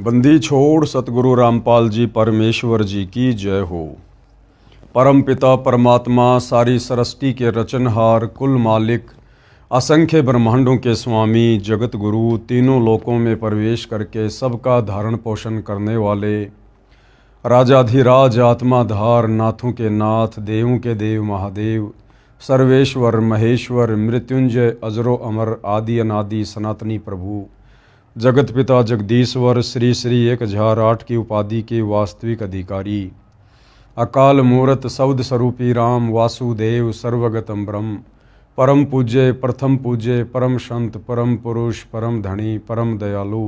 बंदी छोड़ सतगुरु रामपाल जी परमेश्वर जी की जय हो। परम पिता परमात्मा सारी सृष्टि के रचनहार कुल मालिक असंख्य ब्रह्मांडों के स्वामी जगत गुरु तीनों लोकों में प्रवेश करके सबका धारण पोषण करने वाले राजाधिराज आत्माधार नाथों के नाथ देवों के देव महादेव सर्वेश्वर महेश्वर मृत्युंजय अजरो अमर आदि अनादि सनातनी प्रभु जगत पिता जगदीश्वर श्री श्री 1008 की उपाधि के वास्तविक अधिकारी अकाल मूर्त शब्द स्वरूपी राम वासुदेव सर्वगतम ब्रह्म परम पूज्य प्रथम पूज्य परम संत परम पुरुष परम धनी परम दयालु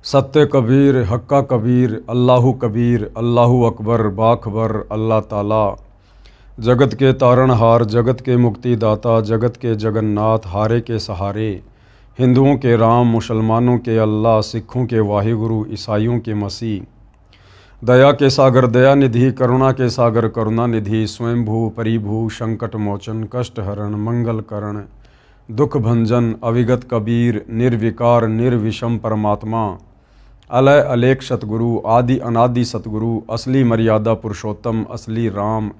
सत्य कबीर हक्का कबीर अल्लाहु कबीर अल्लाहु अकबर बाखबर अल्लाह ताला जगत के तारणहार जगत के मुक्तिदाता जगत के जगन्नाथ हारे के सहारे हिंदुओं के राम मुसलमानों के अल्लाह सिखों के वाहिगुरु ईसाइयों के मसीह दया के सागर दया निधि करुणा के सागर करुणा निधि स्वयंभू परिभू संकट मोचन कष्ट हरण मंगल करण दुख भंजन अविगत कबीर निर्विकार निर्विषम परमात्मा अलय अलेख सतगुरु आदि अनादि सतगुरु असली मर्यादा पुरुषोत्तम असली राम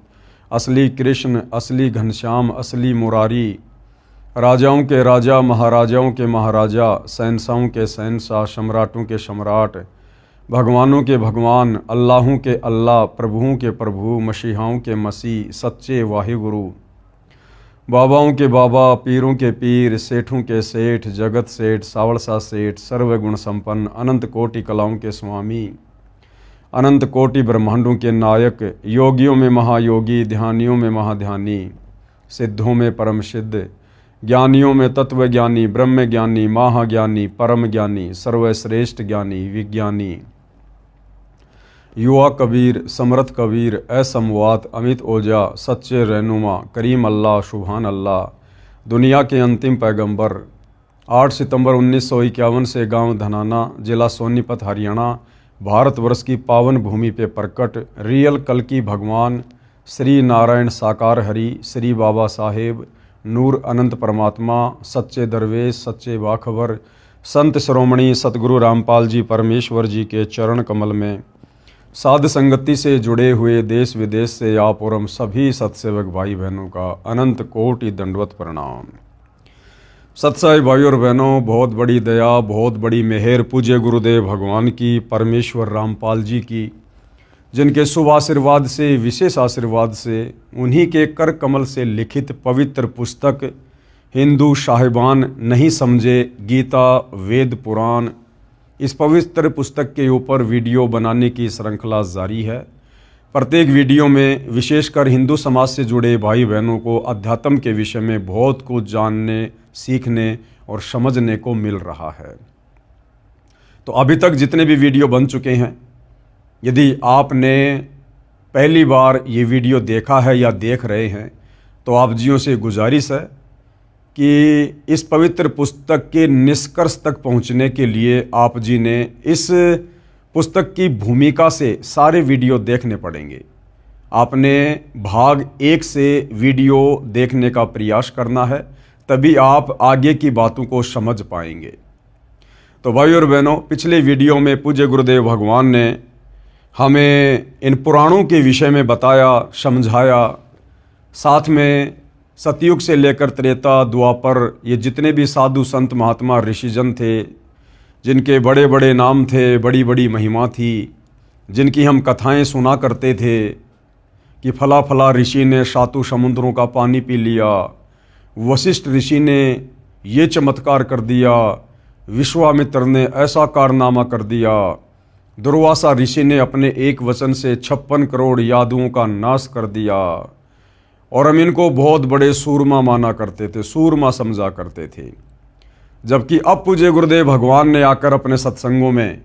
असली कृष्ण असली घनश्याम असली मुरारी राजाओं के राजा महाराजाओं के महाराजा शहंशाहों के शहंशाह सम्राटों के सम्राट भगवानों के भगवान अल्लाहों के अल्लाह प्रभुओं के प्रभु मसीहाओं के मसीह सच्चे वाहिगुरु बाबाओं के बाबा पीरों के पीर सेठों के सेठ जगत सेठ सावड़सा सेठ सर्वगुण संपन्न अनंत कोटि कलाओं के स्वामी अनंत कोटि ब्रह्मांडों के नायक योगियों में महायोगी ध्यानियों में महाध्यानी सिद्धों में परम सिद्ध ज्ञानियों में तत्व ज्ञानी ब्रह्म ज्ञानी महाज्ञानी परम ज्ञानी सर्वश्रेष्ठ ज्ञानी विज्ञानी युवा कबीर समर्थ कबीर असमवात अमित ओजा सच्चे रहनुमा करीम अल्लाह सुभान अल्लाह दुनिया के अंतिम पैगंबर 8 सितंबर 1951 से गांव धनाना जिला सोनीपत हरियाणा भारतवर्ष की पावन भूमि पे प्रकट रियल कल्कि भगवान श्री नारायण साकार हरि श्री बाबा साहेब नूर अनंत परमात्मा सच्चे दरवेश सच्चे बाखबर संत श्रोमणी सतगुरु रामपाल जी परमेश्वर जी के चरण कमल में साध संगति से जुड़े हुए देश विदेश से आप और हम सभी सत्सेवक भाई बहनों का अनंत कोटि दंडवत प्रणाम। सत्साई भाइयों और बहनों, बहुत बड़ी दया बहुत बड़ी मेहर पूज्य गुरुदेव भगवान की परमेश्वर रामपाल जी की जिनके शुभ आशीर्वाद से विशेष आशीर्वाद से उन्हीं के कर कमल से लिखित पवित्र पुस्तक हिंदू साहिबान नहीं समझे गीता वेद पुराण इस पवित्र पुस्तक के ऊपर वीडियो बनाने की श्रृंखला जारी है। प्रत्येक वीडियो में विशेषकर हिंदू समाज से जुड़े भाई बहनों को अध्यात्म के विषय में बहुत कुछ जानने सीखने और समझने को मिल रहा है। तो अभी तक जितने भी वीडियो बन चुके हैं, यदि आपने पहली बार ये वीडियो देखा है या देख रहे हैं तो आप जियों से गुजारिश है कि इस पवित्र पुस्तक के निष्कर्ष तक पहुंचने के लिए आप जी ने इस पुस्तक की भूमिका से सारे वीडियो देखने पड़ेंगे। आपने भाग 1 से वीडियो देखने का प्रयास करना है, तभी आप आगे की बातों को समझ पाएंगे। तो भाई और बहनों, पिछले वीडियो में पूज्य गुरुदेव भगवान ने हमें इन पुराणों के विषय में बताया समझाया, साथ में सतयुग से लेकर त्रेता द्वापर ये जितने भी साधु संत महात्मा ऋषिजन थे जिनके बड़े बड़े नाम थे बड़ी बड़ी महिमा थी, जिनकी हम कथाएं सुना करते थे कि फला फला ऋषि ने 7 समुद्रों का पानी पी लिया, वशिष्ठ ऋषि ने ये चमत्कार कर दिया, विश्वामित्र ने ऐसा कारनामा कर दिया, दुर्वासा ऋषि ने अपने एक वचन से 56 करोड़ यादुओं का नाश कर दिया और हम इनको बहुत बड़े सूरमा माना करते थे, सूरमा समझा करते थे। जबकि अब पूज्य गुरुदेव भगवान ने आकर अपने सत्संगों में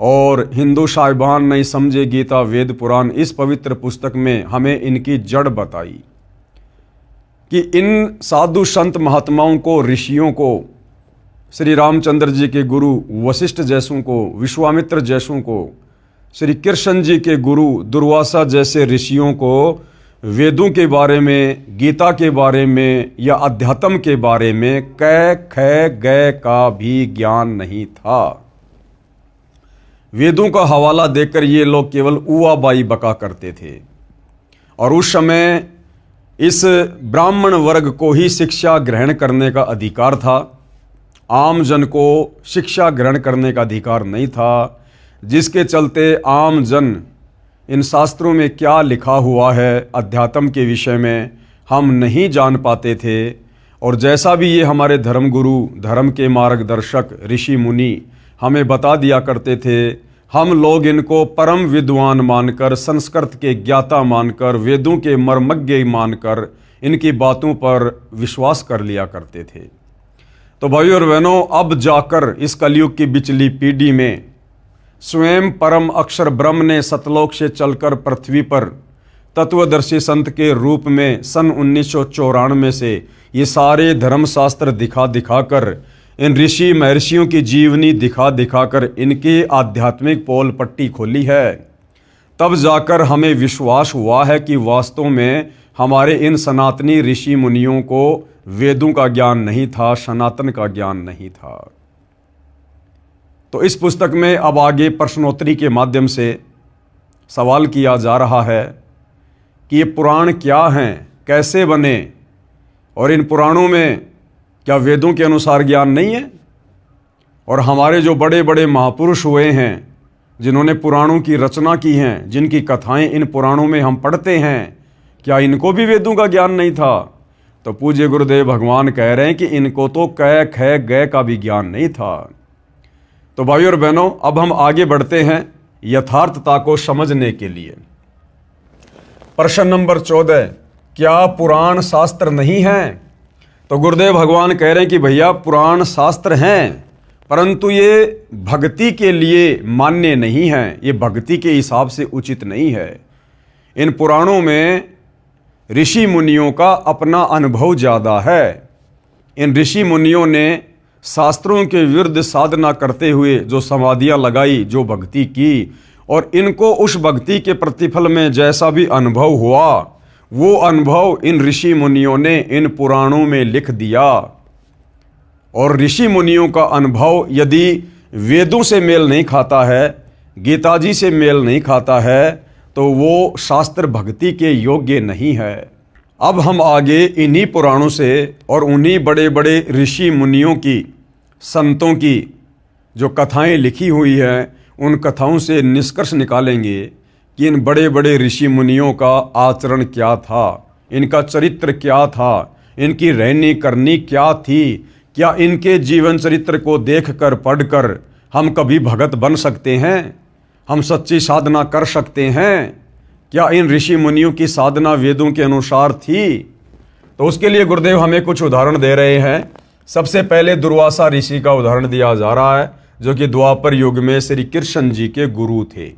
और हिंदू साहिबान नहीं समझे गीता वेद पुराण इस पवित्र पुस्तक में हमें इनकी जड़ बताई कि इन साधु संत महात्माओं को ऋषियों को श्री रामचंद्र जी के गुरु वशिष्ठ जैसों को विश्वामित्र जैसों को श्री कृष्ण जी के गुरु दुर्वासा जैसे ऋषियों को वेदों के बारे में गीता के बारे में या अध्यात्म के बारे में कै ख गै का भी ज्ञान नहीं था। वेदों का हवाला देकर ये लोग केवल उआ बाई बका करते थे। और उस समय इस ब्राह्मण वर्ग को ही शिक्षा ग्रहण करने का अधिकार था, आम जन को शिक्षा ग्रहण करने का अधिकार नहीं था, जिसके चलते आम जन इन शास्त्रों में क्या लिखा हुआ है अध्यात्म के विषय में हम नहीं जान पाते थे। और जैसा भी ये हमारे धर्मगुरु, धर्म के मार्गदर्शक ऋषि मुनि हमें बता दिया करते थे, हम लोग इनको परम विद्वान मानकर, संस्कृत के ज्ञाता मानकर, वेदों के मर्मज्ञ मानकर इनकी बातों पर विश्वास कर लिया करते थे। तो भाइयों और बहनों, अब जाकर इस कलयुग की बिचली पीढ़ी में स्वयं परम अक्षर ब्रह्म ने सतलोक से चलकर पृथ्वी पर तत्वदर्शी संत के रूप में सन 1994 से ये सारे धर्मशास्त्र दिखा दिखाकर, इन ऋषि महर्षियों की जीवनी दिखा दिखाकर इनकी आध्यात्मिक पोल पट्टी खोली है। तब जाकर हमें विश्वास हुआ है कि वास्तव में हमारे इन सनातनी ऋषि मुनियों को वेदों का ज्ञान नहीं था, सनातन का ज्ञान नहीं था। तो इस पुस्तक में अब आगे प्रश्नोत्तरी के माध्यम से सवाल किया जा रहा है कि ये पुराण क्या हैं, कैसे बने, और इन पुराणों में क्या वेदों के अनुसार ज्ञान नहीं है? और हमारे जो बड़े बड़े महापुरुष हुए हैं, जिन्होंने पुराणों की रचना की हैं, जिनकी कथाएं इन पुराणों में हम पढ़ते हैं, क्या इनको भी वेदों का ज्ञान नहीं था? तो पूज्य गुरुदेव भगवान कह रहे हैं कि इनको तो कै ख गय का भी ज्ञान नहीं था। तो भाइयों और बहनों, अब हम आगे बढ़ते हैं यथार्थता को समझने के लिए। प्रश्न नंबर 14, क्या पुराण शास्त्र नहीं है? तो गुरुदेव भगवान कह रहे हैं कि भैया पुराण शास्त्र हैं, परंतु ये भक्ति के लिए मान्य नहीं हैं, ये भक्ति के हिसाब से उचित नहीं है। इन पुराणों में ऋषि मुनियों का अपना अनुभव ज़्यादा है। इन ऋषि मुनियों ने शास्त्रों के विरुद्ध साधना करते हुए जो समाधियाँ लगाई, जो भक्ति की, और इनको उस भक्ति के प्रतिफल में जैसा भी अनुभव हुआ, वो अनुभव इन ऋषि मुनियों ने इन पुराणों में लिख दिया। और ऋषि मुनियों का अनुभव यदि वेदों से मेल नहीं खाता है, गीता जी से मेल नहीं खाता है, तो वो शास्त्र भक्ति के योग्य नहीं है। अब हम आगे इन्हीं पुराणों से और उन्हीं बड़े बड़े ऋषि मुनियों की, संतों की जो कथाएं लिखी हुई हैं, उन कथाओं से निष्कर्ष निकालेंगे कि इन बड़े बड़े ऋषि मुनियों का आचरण क्या था, इनका चरित्र क्या था, इनकी रहनी करनी क्या थी। क्या इनके जीवन चरित्र को देखकर, पढ़कर हम कभी भगत बन सकते हैं? हम सच्ची साधना कर सकते हैं? क्या इन ऋषि मुनियों की साधना वेदों के अनुसार थी? तो उसके लिए गुरुदेव हमें कुछ उदाहरण दे रहे हैं। सबसे पहले दुर्वासा ऋषि का उदाहरण दिया जा रहा है, जो कि द्वापर युग में श्री कृष्ण जी के गुरु थे।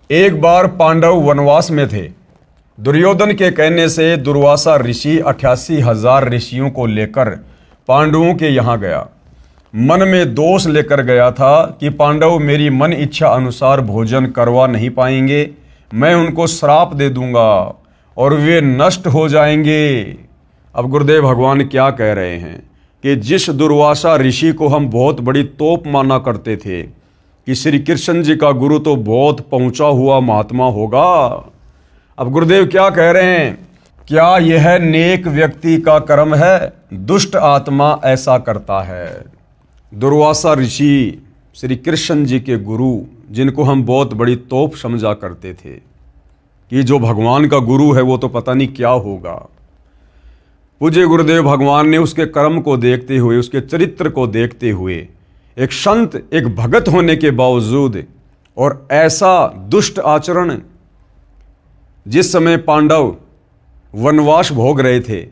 एक बार पांडव वनवास में थे। दुर्योधन के कहने से दुर्वासा ऋषि 88,000 ऋषियों को लेकर पांडवों के यहाँ गया। मन में दोष लेकर गया था कि पांडव मेरी मन इच्छा अनुसार भोजन करवा नहीं पाएंगे, मैं उनको श्राप दे दूंगा और वे नष्ट हो जाएंगे। अब गुरुदेव भगवान क्या कह रहे हैं कि जिस दुर्वासा ऋषि को हम बहुत बड़ी तोप माना करते थे कि श्री कृष्ण जी का गुरु तो बहुत पहुंचा हुआ महात्मा होगा, अब गुरुदेव क्या कह रहे हैं, क्या यह नेक व्यक्ति का कर्म है? दुष्ट आत्मा ऐसा करता है। दुर्वासा ऋषि श्री कृष्ण जी के गुरु, जिनको हम बहुत बड़ी तोप समझा करते थे कि जो भगवान का गुरु है वो तो पता नहीं क्या होगा। पूज्य गुरुदेव भगवान ने उसके कर्म को देखते हुए, उसके चरित्र को देखते हुए, एक संत, एक भगत होने के बावजूद और ऐसा दुष्ट आचरण, जिस समय पांडव वनवास भोग रहे थे,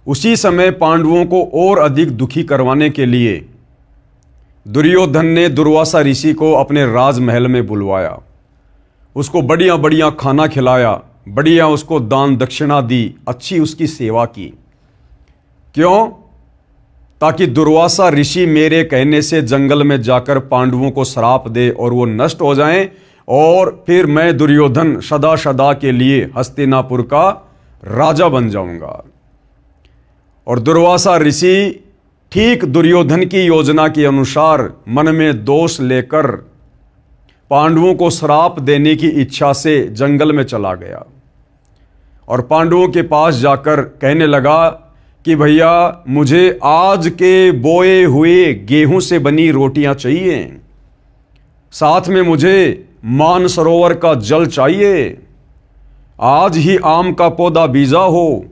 उसी समय पांडवों को और अधिक दुखी करवाने के लिए दुर्योधन ने दुर्वासा ऋषि को अपने राजमहल में बुलवाया, उसको बढ़िया बढ़िया खाना खिलाया, बढ़िया उसको दान दक्षिणा दी, अच्छी उसकी सेवा की। क्यों? ताकि दुर्वासा ऋषि मेरे कहने से जंगल में जाकर पांडवों को श्राप दे और वो नष्ट हो जाएं, और फिर मैं दुर्योधन सदा सदा के लिए हस्तिनापुर का राजा बन जाऊंगा। और दुर्वासा ऋषि ठीक दुर्योधन की योजना के अनुसार मन में दोष लेकर पांडवों को श्राप देने की इच्छा से जंगल में चला गया और पांडवों के पास जाकर कहने लगा कि भैया मुझे आज के बोए हुए गेहूं से बनी रोटियां चाहिए, साथ में मुझे मानसरोवर का जल चाहिए, आज ही आम का पौधा बीजा हो,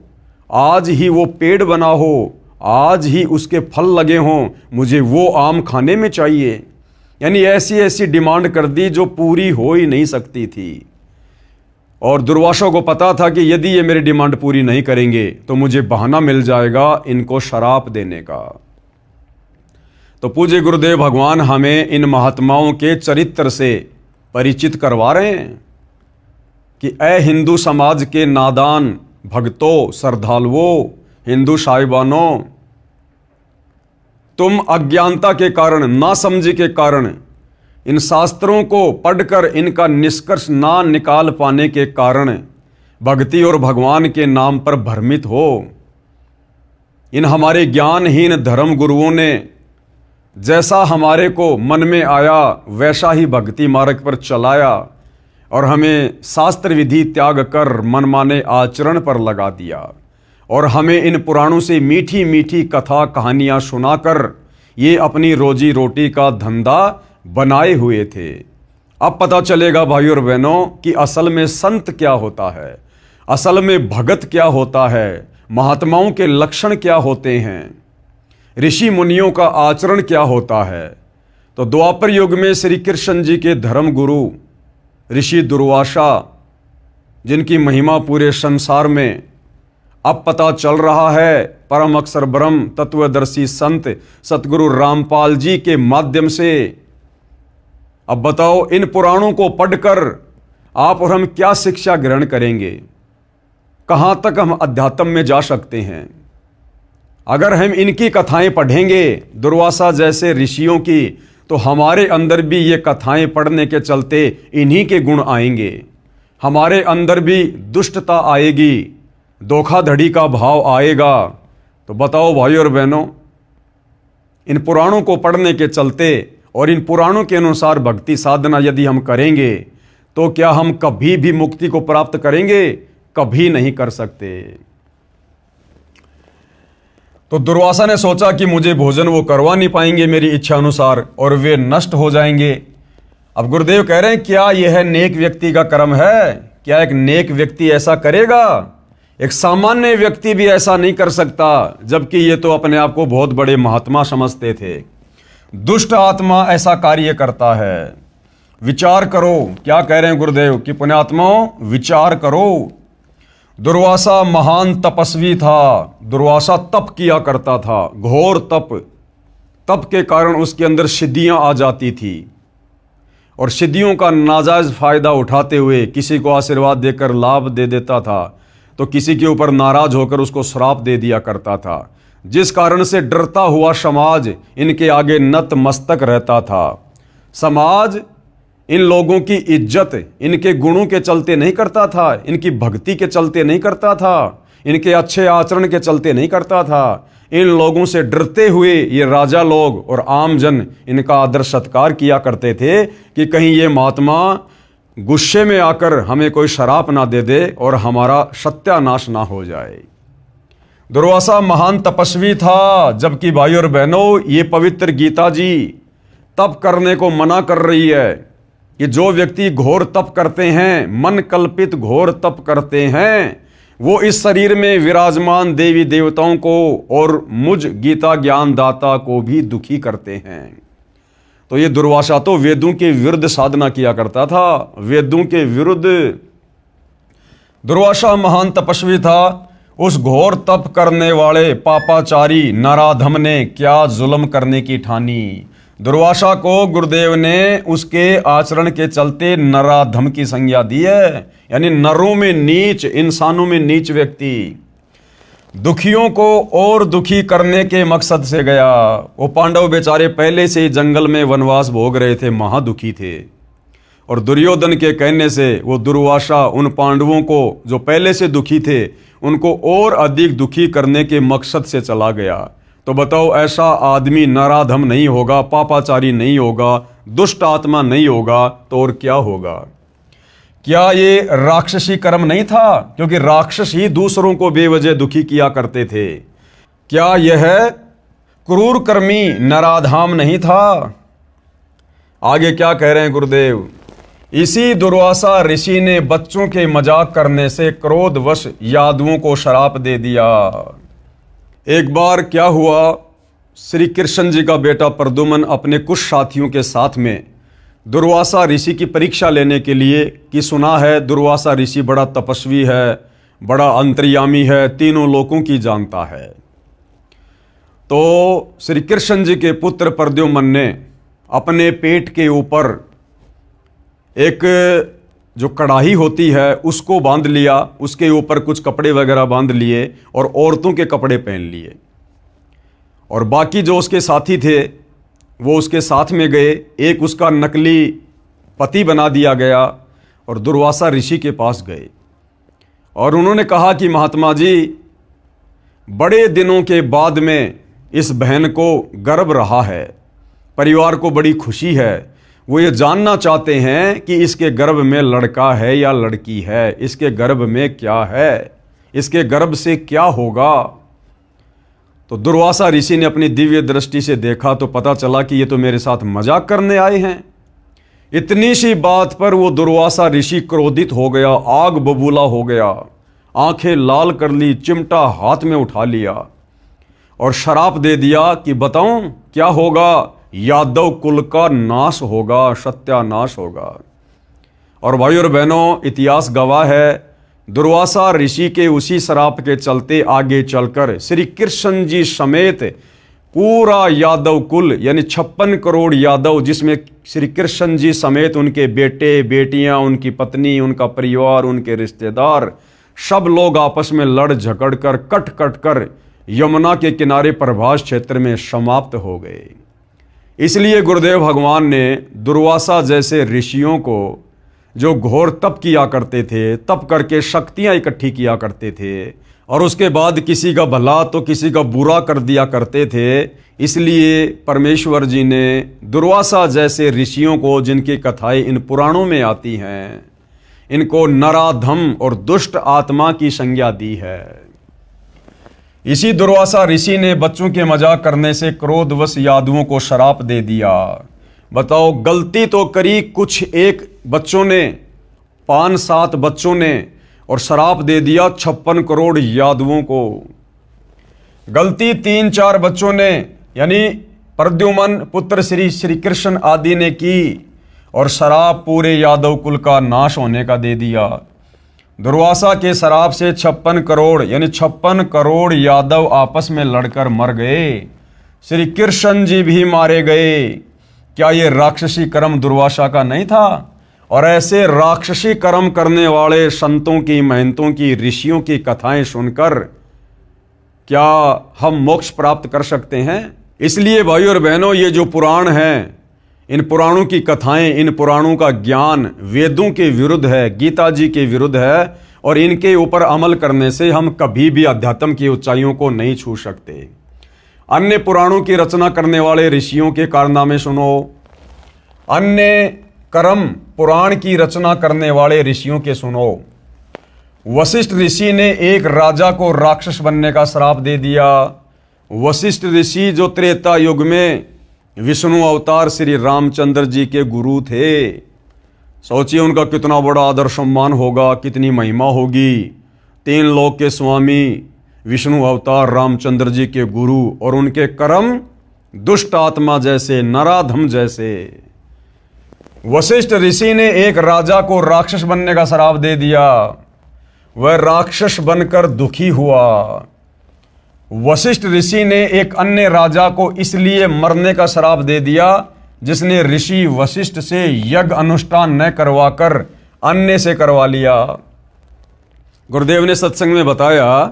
आज ही वो पेड़ बना हो, आज ही उसके फल लगे हों, मुझे वो आम खाने में चाहिए। यानी ऐसी ऐसी डिमांड कर दी जो पूरी हो ही नहीं सकती थी। और दुर्वासा को पता था कि यदि ये मेरी डिमांड पूरी नहीं करेंगे तो मुझे बहाना मिल जाएगा इनको शराप देने का। तो पूज्य गुरुदेव भगवान हमें इन महात्माओं के चरित्र से परिचित करवा रहे हैं कि ए हिंदू समाज के नादान भक्तों, श्रद्धालुओं, हिंदू साहिबानों, तुम अज्ञानता के कारण, नासमझी के कारण, इन शास्त्रों को पढ़कर इनका निष्कर्ष ना निकाल पाने के कारण भक्ति और भगवान के नाम पर भ्रमित हो। इन हमारे ज्ञानहीन धर्म गुरुओं ने जैसा हमारे को मन में आया वैसा ही भक्ति मार्ग पर चलाया और हमें शास्त्र विधि त्याग कर मनमाने आचरण पर लगा दिया और हमें इन पुराणों से मीठी मीठी कथा कहानियाँ सुनाकर ये अपनी रोजी रोटी का धंधा बनाए हुए थे। अब पता चलेगा भाइयों और बहनों कि असल में संत क्या होता है, असल में भगत क्या होता है, महात्माओं के लक्षण क्या होते हैं, ऋषि मुनियों का आचरण क्या होता है। तो द्वापर युग में श्री कृष्ण जी के धर्म गुरु ऋषि दुर्वासा, जिनकी महिमा पूरे संसार में अब पता चल रहा है, परम अक्षर ब्रह्म तत्वदर्शी संत सतगुरु रामपाल जी के माध्यम से। अब बताओ इन पुराणों को पढ़कर आप और हम क्या शिक्षा ग्रहण करेंगे, कहाँ तक हम अध्यात्म में जा सकते हैं। अगर हम इनकी कथाएं पढ़ेंगे दुर्वासा जैसे ऋषियों की, तो हमारे अंदर भी ये कथाएं पढ़ने के चलते इन्हीं के गुण आएंगे, हमारे अंदर भी दुष्टता आएगी, धोखाधड़ी का भाव आएगा। तो बताओ भाइयों और बहनों, इन पुराणों को पढ़ने के चलते और इन पुराणों के अनुसार भक्ति साधना यदि हम करेंगे तो क्या हम कभी भी मुक्ति को प्राप्त करेंगे? कभी नहीं कर सकते। तो दुर्वासा ने सोचा कि मुझे भोजन वो करवा नहीं पाएंगे मेरी इच्छा अनुसार और वे नष्ट हो जाएंगे। अब गुरुदेव कह रहे हैं क्या यह नेक व्यक्ति का कर्म है? क्या एक नेक व्यक्ति ऐसा करेगा? एक सामान्य व्यक्ति भी ऐसा नहीं कर सकता, जबकि ये तो अपने आप को बहुत बड़े महात्मा समझते थे। दुष्ट आत्मा ऐसा कार्य करता है। विचार करो, क्या कह रहे हैं गुरुदेव कि पुण्यात्माओं विचार करो। दुर्वासा महान तपस्वी था, दुर्वासा तप किया करता था, घोर तप। तप के कारण उसके अंदर सिद्धियां आ जाती थी और सिद्धियों का नाजायज फायदा उठाते हुए किसी को आशीर्वाद देकर लाभ दे देता था तो किसी के ऊपर नाराज होकर उसको श्राप दे दिया करता था, जिस कारण से डरता हुआ समाज इनके आगे नतमस्तक रहता था। समाज इन लोगों की इज्जत इनके गुणों के चलते नहीं करता था, इनकी भक्ति के चलते नहीं करता था, इनके अच्छे आचरण के चलते नहीं करता था। इन लोगों से डरते हुए ये राजा लोग और आम जन इनका आदर सत्कार किया करते थे कि कहीं ये महात्मा गुस्से में आकर हमें कोई शराप ना दे दे और हमारा सत्यानाश ना हो जाए। दुर्वासा महान तपस्वी था, जबकि भाई और बहनों ये पवित्र गीता जी तप करने को मना कर रही है कि जो व्यक्ति घोर तप करते हैं, मन कल्पित घोर तप करते हैं, वो इस शरीर में विराजमान देवी देवताओं को और मुझ गीता ज्ञान दाता को भी दुखी करते हैं। तो ये दुर्वासा तो वेदों के विरुद्ध साधना किया करता था, वेदों के विरुद्ध। दुर्वासा महान तपस्वी था। उस घोर तप करने वाले पापाचारी नराधम ने क्या जुल्म करने की ठानी। दुर्वासा को गुरुदेव ने उसके आचरण के चलते नराधम की संज्ञा दी है, यानी नरों में नीच, इंसानों में नीच व्यक्ति। दुखियों को और दुखी करने के मकसद से गया। वो पांडव बेचारे पहले से ही जंगल में वनवास भोग रहे थे, महादुखी थे, और दुर्योधन के कहने से वो दुर्वासा उन पांडवों को जो पहले से दुखी थे उनको और अधिक दुखी करने के मकसद से चला गया। तो बताओ ऐसा आदमी नराधम नहीं होगा, पापाचारी नहीं होगा, दुष्ट आत्मा नहीं होगा तो और क्या होगा? क्या ये राक्षसी कर्म नहीं था? क्योंकि राक्षस ही दूसरों को बेवजह दुखी किया करते थे। क्या यह क्रूर कर्मी नराधाम नहीं था? आगे क्या कह रहे हैं गुरुदेव? इसी दुर्वासा ऋषि ने बच्चों के मजाक करने से क्रोधवश यादवों को श्राप दे दिया। एक बार क्या हुआ, श्री कृष्ण जी का बेटा प्रद्युम्न अपने कुछ साथियों के साथ में दुर्वासा ऋषि की परीक्षा लेने के लिए, कि सुना है दुर्वासा ऋषि बड़ा तपस्वी है, बड़ा अंतर्यामी है, तीनों लोकों की जानता है। तो श्री कृष्ण जी के पुत्र प्रद्युम्न ने अपने पेट के ऊपर एक जो कढ़ाई होती है उसको बांध लिया, उसके ऊपर कुछ कपड़े वगैरह बांध लिए और औरतों के कपड़े पहन लिए, और बाकी जो उसके साथी थे वो उसके साथ में गए। एक उसका नकली पति बना दिया गया और दुर्वासा ऋषि के पास गए और उन्होंने कहा कि महात्मा जी, बड़े दिनों के बाद में इस बहन को गर्भ रहा है, परिवार को बड़ी खुशी है, वो ये जानना चाहते हैं कि इसके गर्भ में लड़का है या लड़की है, इसके गर्भ में क्या है, इसके गर्भ से क्या होगा। तो दुर्वासा ऋषि ने अपनी दिव्य दृष्टि से देखा तो पता चला कि ये तो मेरे साथ मजाक करने आए हैं। इतनी सी बात पर वो दुर्वासा ऋषि क्रोधित हो गया, आग बबूला हो गया, आंखें लाल कर ली, चिमटा हाथ में उठा लिया और श्राप दे दिया कि बताऊं क्या होगा? यादव कुल का नाश होगा, सत्यानाश होगा। और भाई और बहनों, इतिहास गवाह है, दुर्वासा ऋषि के उसी श्राप के चलते आगे चलकर श्री कृष्ण जी समेत पूरा यादव कुल यानी 56 करोड़ यादव, जिसमें श्री कृष्ण जी समेत उनके बेटे बेटियां, उनकी पत्नी, उनका परिवार, उनके रिश्तेदार, सब लोग आपस में लड़ झगड़ कर कट कट कर यमुना के किनारे प्रभास क्षेत्र में समाप्त हो गए। इसलिए गुरुदेव भगवान ने दुर्वासा जैसे ऋषियों को, जो घोर तप किया करते थे, तप करके शक्तियां इकट्ठी किया करते थे और उसके बाद किसी का भला तो किसी का बुरा कर दिया करते थे, इसलिए परमेश्वर जी ने दुर्वासा जैसे ऋषियों को, जिनकी कथाएं इन पुराणों में आती हैं, इनको नराधम और दुष्ट आत्मा की संज्ञा दी है। इसी दुर्वासा ऋषि ने बच्चों के मजाक करने से क्रोधवश यादवों को श्राप दे दिया। बताओ, गलती तो करी कुछ एक बच्चों ने, 5-7 बच्चों ने, और श्राप दे दिया 56 करोड़ यादवों को। गलती 3-4 बच्चों ने यानी प्रद्युम्न पुत्र श्री कृष्ण आदि ने की और श्राप पूरे यादव कुल का नाश होने का दे दिया। दुर्वासा के श्राप से 56 करोड़ यानी 56 करोड़ यादव आपस में लड़कर मर गए, श्री कृष्ण जी भी मारे गए। क्या ये राक्षसी कर्म दुर्वासा का नहीं था? और ऐसे राक्षसी कर्म करने वाले संतों की, महंतों की, ऋषियों की कथाएं सुनकर क्या हम मोक्ष प्राप्त कर सकते हैं? इसलिए भाई और बहनों, ये जो पुराण हैं, इन पुराणों की कथाएं, इन पुराणों का ज्ञान वेदों के विरुद्ध है, गीता जी के विरुद्ध है, और इनके ऊपर अमल करने से हम कभी भी अध्यात्म की ऊंचाइयों को नहीं छू सकते। अन्य पुराणों की रचना करने वाले ऋषियों के कारनामे सुनो, अन्य कर्म पुराण की रचना करने वाले ऋषियों के सुनो। वशिष्ठ ऋषि ने एक राजा को राक्षस बनने का श्राप दे दिया। वशिष्ठ ऋषि जो त्रेता युग में विष्णु अवतार श्री रामचंद्र जी के गुरु थे, सोचिए उनका कितना बड़ा आदर सम्मान होगा, कितनी महिमा होगी। 3 लोक के स्वामी विष्णु अवतार रामचंद्र जी के गुरु, और उनके कर्म दुष्ट आत्मा जैसे, नराधम जैसे। वशिष्ठ ऋषि ने एक राजा को राक्षस बनने का श्राप दे दिया, वह राक्षस बनकर दुखी हुआ। वशिष्ठ ऋषि ने एक अन्य राजा को इसलिए मरने का श्राप दे दिया जिसने ऋषि वशिष्ठ से यज्ञ अनुष्ठान न करवाकर अन्य से करवा लिया। गुरुदेव ने सत्संग में बताया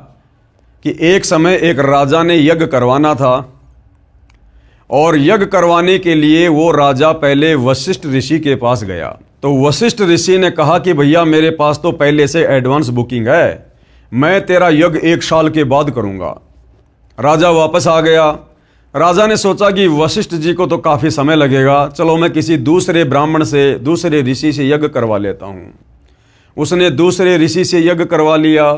कि एक समय एक राजा ने यज्ञ करवाना था और यज्ञ करवाने के लिए वो राजा पहले वशिष्ठ ऋषि के पास गया। तो वशिष्ठ ऋषि ने कहा कि भैया मेरे पास तो पहले से एडवांस बुकिंग है, मैं तेरा यज्ञ 1 साल के बाद करूंगा। राजा वापस आ गया। राजा ने सोचा कि वशिष्ठ जी को तो काफ़ी समय लगेगा, चलो मैं किसी दूसरे ब्राह्मण से, दूसरे ऋषि से यज्ञ करवा लेता हूँ। उसने दूसरे ऋषि से यज्ञ करवा लिया।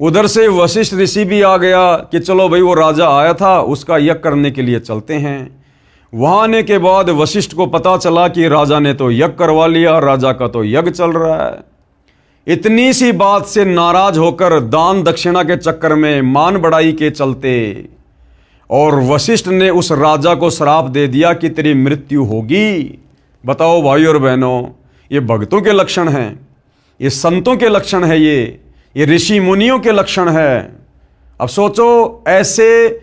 उधर से वशिष्ठ ऋषि भी आ गया कि चलो भाई वो राजा आया था, उसका यज्ञ करने के लिए चलते हैं। वहाँ आने के बाद वशिष्ठ को पता चला कि राजा ने तो यज्ञ करवा लिया, राजा का तो यज्ञ चल रहा है। इतनी सी बात से नाराज होकर दान दक्षिणा के चक्कर में, मान बढ़ाई के चलते, और वशिष्ठ ने उस राजा को श्राप दे दिया कि तेरी मृत्यु होगी। बताओ भाई और बहनों, ये भक्तों के लक्षण हैं, ये संतों के लक्षण है, ये ऋषि मुनियों के लक्षण है। अब सोचो, ऐसे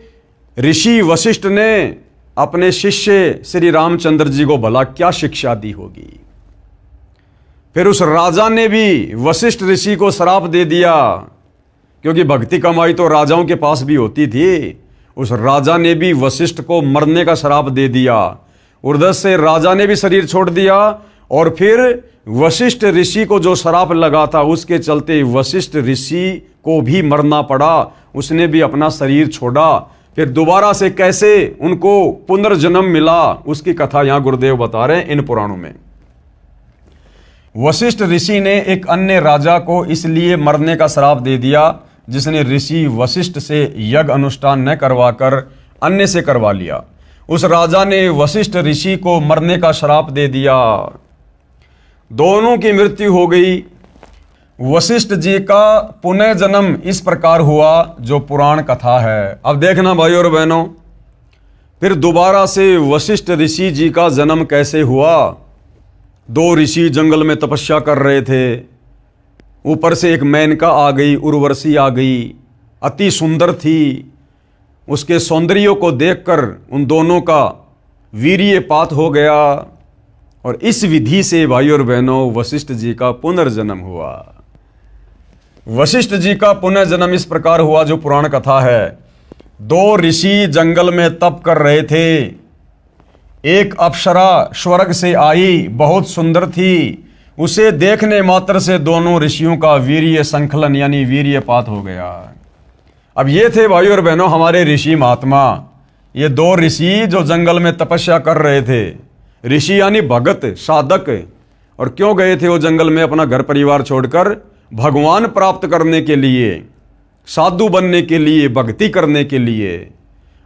ऋषि वशिष्ठ ने अपने शिष्य श्री रामचंद्र जी को भला क्या शिक्षा दी होगी। फिर उस राजा ने भी वशिष्ठ ऋषि को श्राप दे दिया, क्योंकि भक्ति कमाई तो राजाओं के पास भी होती थी। उस राजा ने भी वशिष्ठ को मरने का श्राप दे दिया। उधर से राजा ने भी शरीर छोड़ दिया, और फिर वशिष्ठ ऋषि को जो श्राप लगा था उसके चलते वशिष्ठ ऋषि को भी मरना पड़ा। उसने भी अपना शरीर छोड़ा। फिर दोबारा से कैसे उनको पुनर्जन्म मिला, उसकी कथा यहां गुरुदेव बता रहे हैं इन पुराणों में। वशिष्ठ ऋषि ने एक अन्य राजा को इसलिए मरने का श्राप दे दिया जिसने ऋषि वशिष्ठ से यज्ञ अनुष्ठान न करवाकर अन्य से करवा लिया। उस राजा ने वशिष्ठ ऋषि को मरने का श्राप दे दिया। दोनों की मृत्यु हो गई। वशिष्ठ जी का पुनः जन्म इस प्रकार हुआ जो पुराण कथा है। अब देखना भाई और बहनों, फिर दोबारा से वशिष्ठ ऋषि जी का जन्म कैसे हुआ। दो ऋषि जंगल में तपस्या कर रहे थे। ऊपर से एक मेनका आ गई, उर्वशी आ गई, अति सुंदर थी। उसके सौंदर्य को देखकर उन दोनों का वीर्यपात हो गया, और इस विधि से भाई और बहनों वशिष्ठ जी का पुनर्जन्म हुआ। वशिष्ठ जी का पुनर्जन्म इस प्रकार हुआ जो पुराण कथा है। दो ऋषि जंगल में तप कर रहे थे। एक अप्सरा स्वर्ग से आई, बहुत सुंदर थी। उसे देखने मात्र से दोनों ऋषियों का वीर्य संकलन यानी वीर्यपात हो गया। अब ये थे भाई और बहनों हमारे ऋषि महात्मा। ये दो ऋषि जो जंगल में तपस्या कर रहे थे। ऋषि यानी भगत, साधक। और क्यों गए थे वो जंगल में? अपना घर परिवार छोड़कर भगवान प्राप्त करने के लिए, साधु बनने के लिए, भक्ति करने के लिए।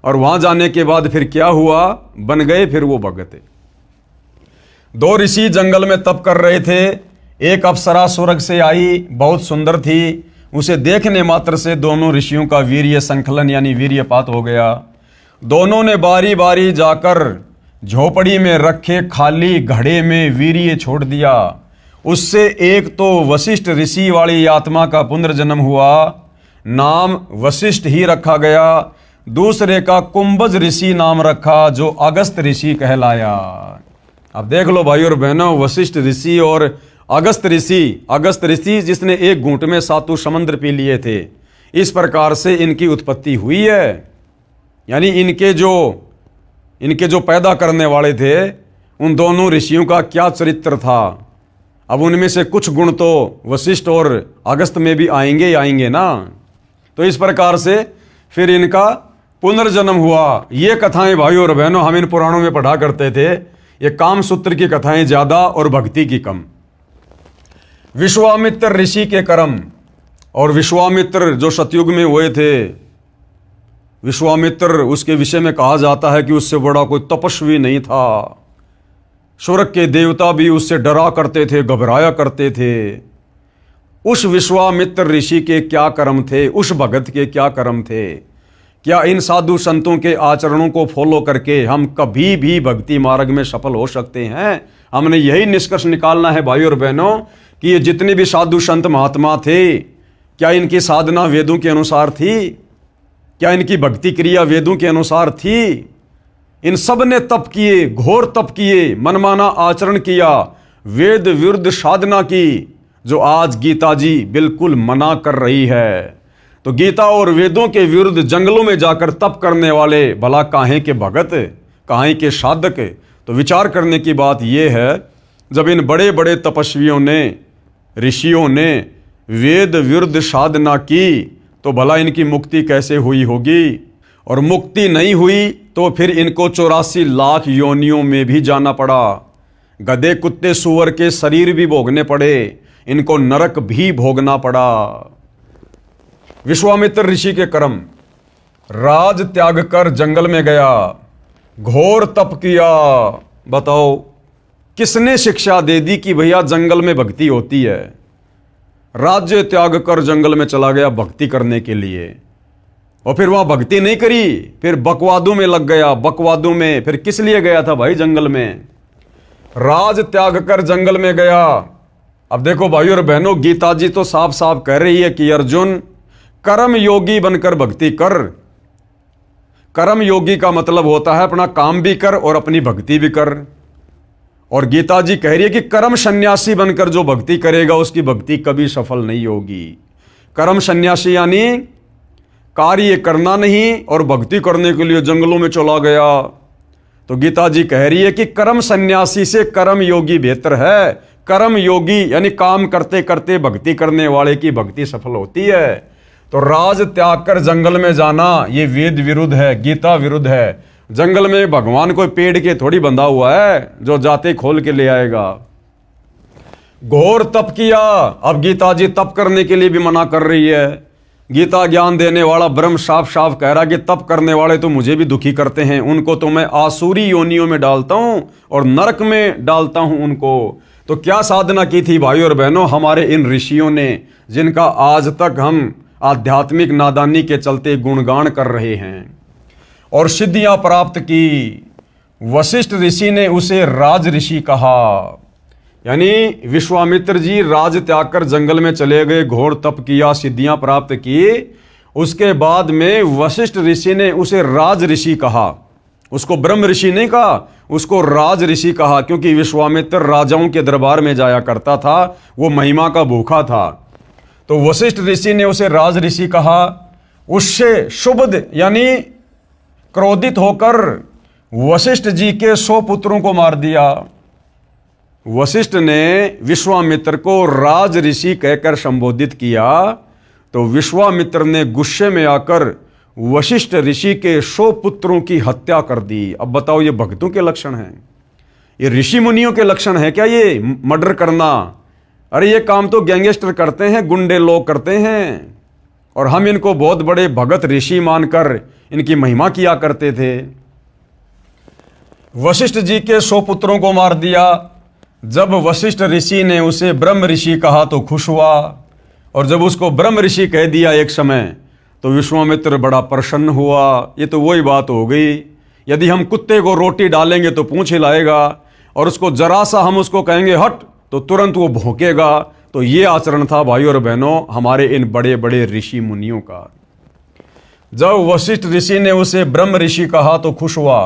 और वहां जाने के बाद फिर क्या हुआ? बन गए फिर वो भगत। दो ऋषि जंगल में तप कर रहे थे। एक अप्सरा स्वर्ग से आई, बहुत सुंदर थी। उसे देखने मात्र से दोनों ऋषियों का वीर्य संकलन यानी वीर्यपात हो गया। दोनों ने बारी बारी जाकर झोपड़ी में रखे खाली घड़े में वीर्य छोड़ दिया। उससे एक तो वशिष्ठ ऋषि वाली आत्मा का पुनर्जन्म हुआ, नाम वशिष्ठ ही रखा गया। दूसरे का कुंभज ऋषि नाम रखा जो अगस्त ऋषि कहलाया। अब देख लो भाई और बहनों, वशिष्ठ ऋषि और अगस्त ऋषि जिसने एक घूंट में 7 समुद्र पी लिए थे। इस प्रकार से इनकी उत्पत्ति हुई है। यानी इनके जो पैदा करने वाले थे उन दोनों ऋषियों का क्या चरित्र था। अब उनमें से कुछ गुण तो वशिष्ठ और अगस्त में भी आएंगे ना। तो इस प्रकार से फिर इनका पुनर्जन्म हुआ। ये कथाएं भाई और बहनों हम इन पुराणों में पढ़ा करते थे। ये काम सूत्र की कथाएं ज्यादा और भक्ति की कम। विश्वामित्र ऋषि के कर्म, और विश्वामित्र जो सतयुग में हुए थे, विश्वामित्र उसके विषय में कहा जाता है कि उससे बड़ा कोई तपस्वी नहीं था। स्वर्ग के देवता भी उससे डरा करते थे, घबराया करते थे। उस विश्वामित्र ऋषि के क्या कर्म थे, उस भगत के क्या कर्म थे। क्या इन साधु संतों के आचरणों को फॉलो करके हम कभी भी भक्ति मार्ग में सफल हो सकते हैं? हमने यही निष्कर्ष निकालना है भाई और बहनों कि ये जितने भी साधु संत महात्मा थे, क्या इनकी साधना वेदों के अनुसार थी? क्या इनकी भक्ति क्रिया वेदों के अनुसार थी? इन सब ने तप किए, घोर तप किए, मनमाना आचरण किया, वेद विरुद्ध साधना की, जो आज गीता जी बिल्कुल मना कर रही है। तो गीता और वेदों के विरुद्ध जंगलों में जाकर तप करने वाले भला काहे के भगत, काहे के साधक? तो विचार करने की बात यह है, जब इन बड़े बड़े तपस्वियों ने, ऋषियों ने वेद विरुद्ध साधना की तो भला इनकी मुक्ति कैसे हुई होगी? और मुक्ति नहीं हुई तो फिर इनको 84 लाख योनियों में भी जाना पड़ा। गधे कुत्ते सूअर के शरीर भी भोगने पड़े, इनको नरक भी भोगना पड़ा। विश्वामित्र ऋषि के कर्म, राज त्याग कर जंगल में गया, घोर तप किया। बताओ किसने शिक्षा दे दी कि भैया जंगल में भक्ति होती है? राज्य त्याग कर जंगल में चला गया भक्ति करने के लिए, और फिर वहां भक्ति नहीं करी, फिर बकवादों में लग गया। बकवादों में फिर किस लिए गया था भाई जंगल में? राज त्याग कर जंगल में गया। अब देखो भाइयों और बहनों, गीता जी तो साफ साफ कह रही है कि अर्जुन कर्म योगी बनकर भक्ति कर। कर्म योगी का मतलब होता है अपना काम भी कर और अपनी भक्ति भी कर। और गीता जी कह रही है कि कर्म सन्यासी बनकर जो भक्ति करेगा उसकी भक्ति कभी सफल नहीं होगी। कर्म सन्यासी यानी कार्य करना नहीं और भक्ति करने के लिए जंगलों में चला गया। तो गीता जी कह रही है कि कर्म सन्यासी से कर्म योगी बेहतर है। कर्म योगी यानी काम करते करते भक्ति करने वाले की भक्ति सफल होती है। तो राज त्याग कर जंगल में जाना ये वेद विरुद्ध है, गीता विरुद्ध है। जंगल में भगवान कोई पेड़ के थोड़ी बंधा हुआ है जो जाते खोल के ले आएगा। घोर तप किया। अब गीता जी तप करने के लिए भी मना कर रही है। गीता ज्ञान देने वाला ब्रह्म साफ साफ कह रहा कि तप करने वाले तो मुझे भी दुखी करते हैं, उनको तो मैं आसुरी योनियों में डालता हूं और नरक में डालता हूं उनको। तो क्या साधना की थी भाई और बहनों हमारे इन ऋषियों ने, जिनका आज तक हम आध्यात्मिक नादानी के चलते गुणगान कर रहे हैं और सिद्धियां प्राप्त की। वशिष्ठ ऋषि ने उसे राज ऋषि कहा, यानी विश्वामित्र जी राज त्याग कर जंगल में चले गए, घोर तप किया, सिद्धियां प्राप्त की। उसके बाद में वशिष्ठ ऋषि ने उसे राज ऋषि कहा। उसको ब्रह्म ऋषि नहीं कहा, उसको राज ऋषि कहा, क्योंकि विश्वामित्र राजाओं के दरबार में जाया करता था, वो महिमा का भूखा था। तो वशिष्ठ ऋषि ने उसे राज ऋषि कहा। उससे शुभद यानी क्रोधित होकर वशिष्ठ जी के 100 पुत्रों को मार दिया। वशिष्ठ ने विश्वामित्र को राज ऋषि कहकर संबोधित किया तो विश्वामित्र ने गुस्से में आकर वशिष्ठ ऋषि के 100 पुत्रों की हत्या कर दी। अब बताओ ये भक्तों के लक्षण हैं? ये ऋषि मुनियों के लक्षण है क्या ये मर्डर करना? अरे ये काम तो गैंगस्टर करते हैं, गुंडे लोग करते हैं, और हम इनको बहुत बड़े भगत ऋषि मानकर इनकी महिमा किया करते थे। वशिष्ठ जी के 100 पुत्रों को मार दिया। जब वशिष्ठ ऋषि ने उसे ब्रह्म ऋषि कहा तो खुश हुआ, और जब उसको ब्रह्म ऋषि कह दिया एक समय तो विश्वामित्र बड़ा प्रसन्न हुआ। ये तो वही बात हो गई, यदि हम कुत्ते को रोटी डालेंगे तो पूंछ हिलाएगा, और उसको जरा सा हम उसको कहेंगे हट तो तुरंत वो भौंकेगा। तो ये आचरण था भाइयों और बहनों हमारे इन बड़े बड़े ऋषि मुनियों का। जब वशिष्ठ ऋषि ने उसे ब्रह्म ऋषि कहा तो खुश हुआ,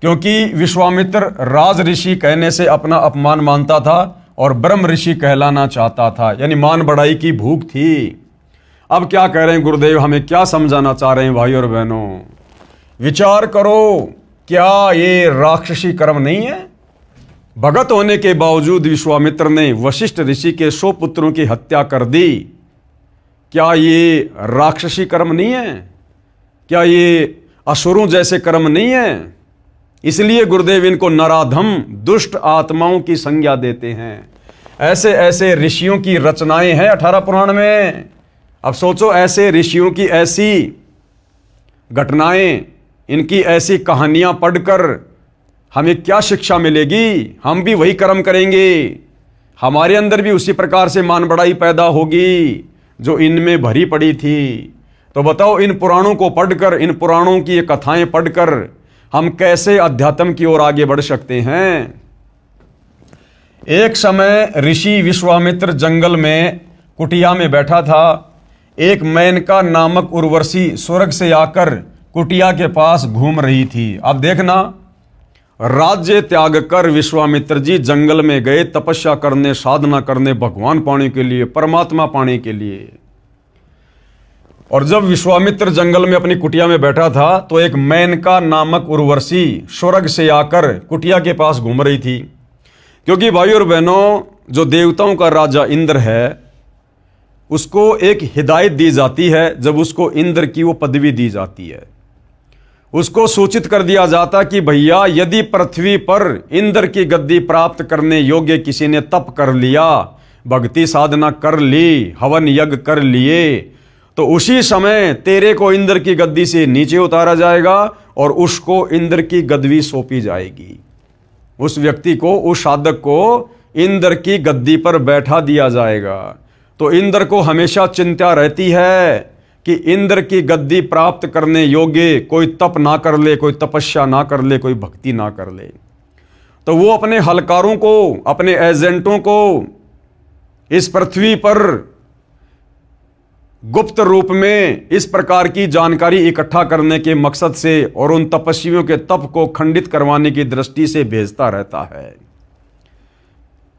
क्योंकि विश्वामित्र राज ऋषि कहने से अपना अपमान मानता था और ब्रह्म ऋषि कहलाना चाहता था, यानी मान बढ़ाई की भूख थी। अब क्या कह रहे हैं गुरुदेव, हमें क्या समझाना चाह रहे हैं भाई और बहनों? विचार करो, क्या ये राक्षसी कर्म नहीं है? भगत होने के बावजूद विश्वामित्र ने वशिष्ठ ऋषि के 100 पुत्रों की हत्या कर दी। क्या ये राक्षसी कर्म नहीं है? क्या ये असुरों जैसे कर्म नहीं है? इसलिए गुरुदेव इनको नराधम दुष्ट आत्माओं की संज्ञा देते हैं। ऐसे ऐसे ऋषियों की रचनाएं हैं 18 पुराण में। अब सोचो, ऐसे ऋषियों की ऐसी घटनाएं, इनकी ऐसी कहानियां पढ़कर हमें क्या शिक्षा मिलेगी? हम भी वही कर्म करेंगे, हमारे अंदर भी उसी प्रकार से मान बढ़ाई पैदा होगी जो इनमें भरी पड़ी थी। तो बताओ, इन पुराणों को पढ़कर, इन पुराणों की ये कथाएं पढ़कर हम कैसे अध्यात्म की ओर आगे बढ़ सकते हैं? एक समय ऋषि विश्वामित्र जंगल में कुटिया में बैठा था। एक मेनका नामक उर्वशी स्वर्ग से आकर कुटिया के पास घूम रही थी। अब देखना, राज्य त्याग कर विश्वामित्र जी जंगल में गए तपस्या करने, साधना करने, भगवान पाने के लिए, परमात्मा पाने के लिए। और जब विश्वामित्र जंगल में अपनी कुटिया में बैठा था तो एक मेनका नामक उर्वशी स्वर्ग से आकर कुटिया के पास घूम रही थी। क्योंकि भाई और बहनों, जो देवताओं का राजा इंद्र है उसको एक हिदायत दी जाती है जब उसको इंद्र की वो पदवी दी जाती है। उसको सूचित कर दिया जाता कि भैया यदि पृथ्वी पर इंद्र की गद्दी प्राप्त करने योग्य किसी ने तप कर लिया, भक्ति साधना कर ली, हवन यज्ञ कर लिए, तो उसी समय तेरे को इंद्र की गद्दी से नीचे उतारा जाएगा और उसको इंद्र की गद्दी सौंपी जाएगी। उस व्यक्ति को, उस साधक को इंद्र की गद्दी पर बैठा दिया जाएगा। तो इंद्र को हमेशा चिंता रहती है कि इंद्र की गद्दी प्राप्त करने योग्य कोई तप ना कर ले, कोई तपस्या ना कर ले, कोई भक्ति ना कर ले। तो वो अपने हलकारों को, अपने एजेंटों को इस पृथ्वी पर गुप्त रूप में इस प्रकार की जानकारी इकट्ठा करने के मकसद से और उन तपस्वियों के तप को खंडित करवाने की दृष्टि से भेजता रहता है।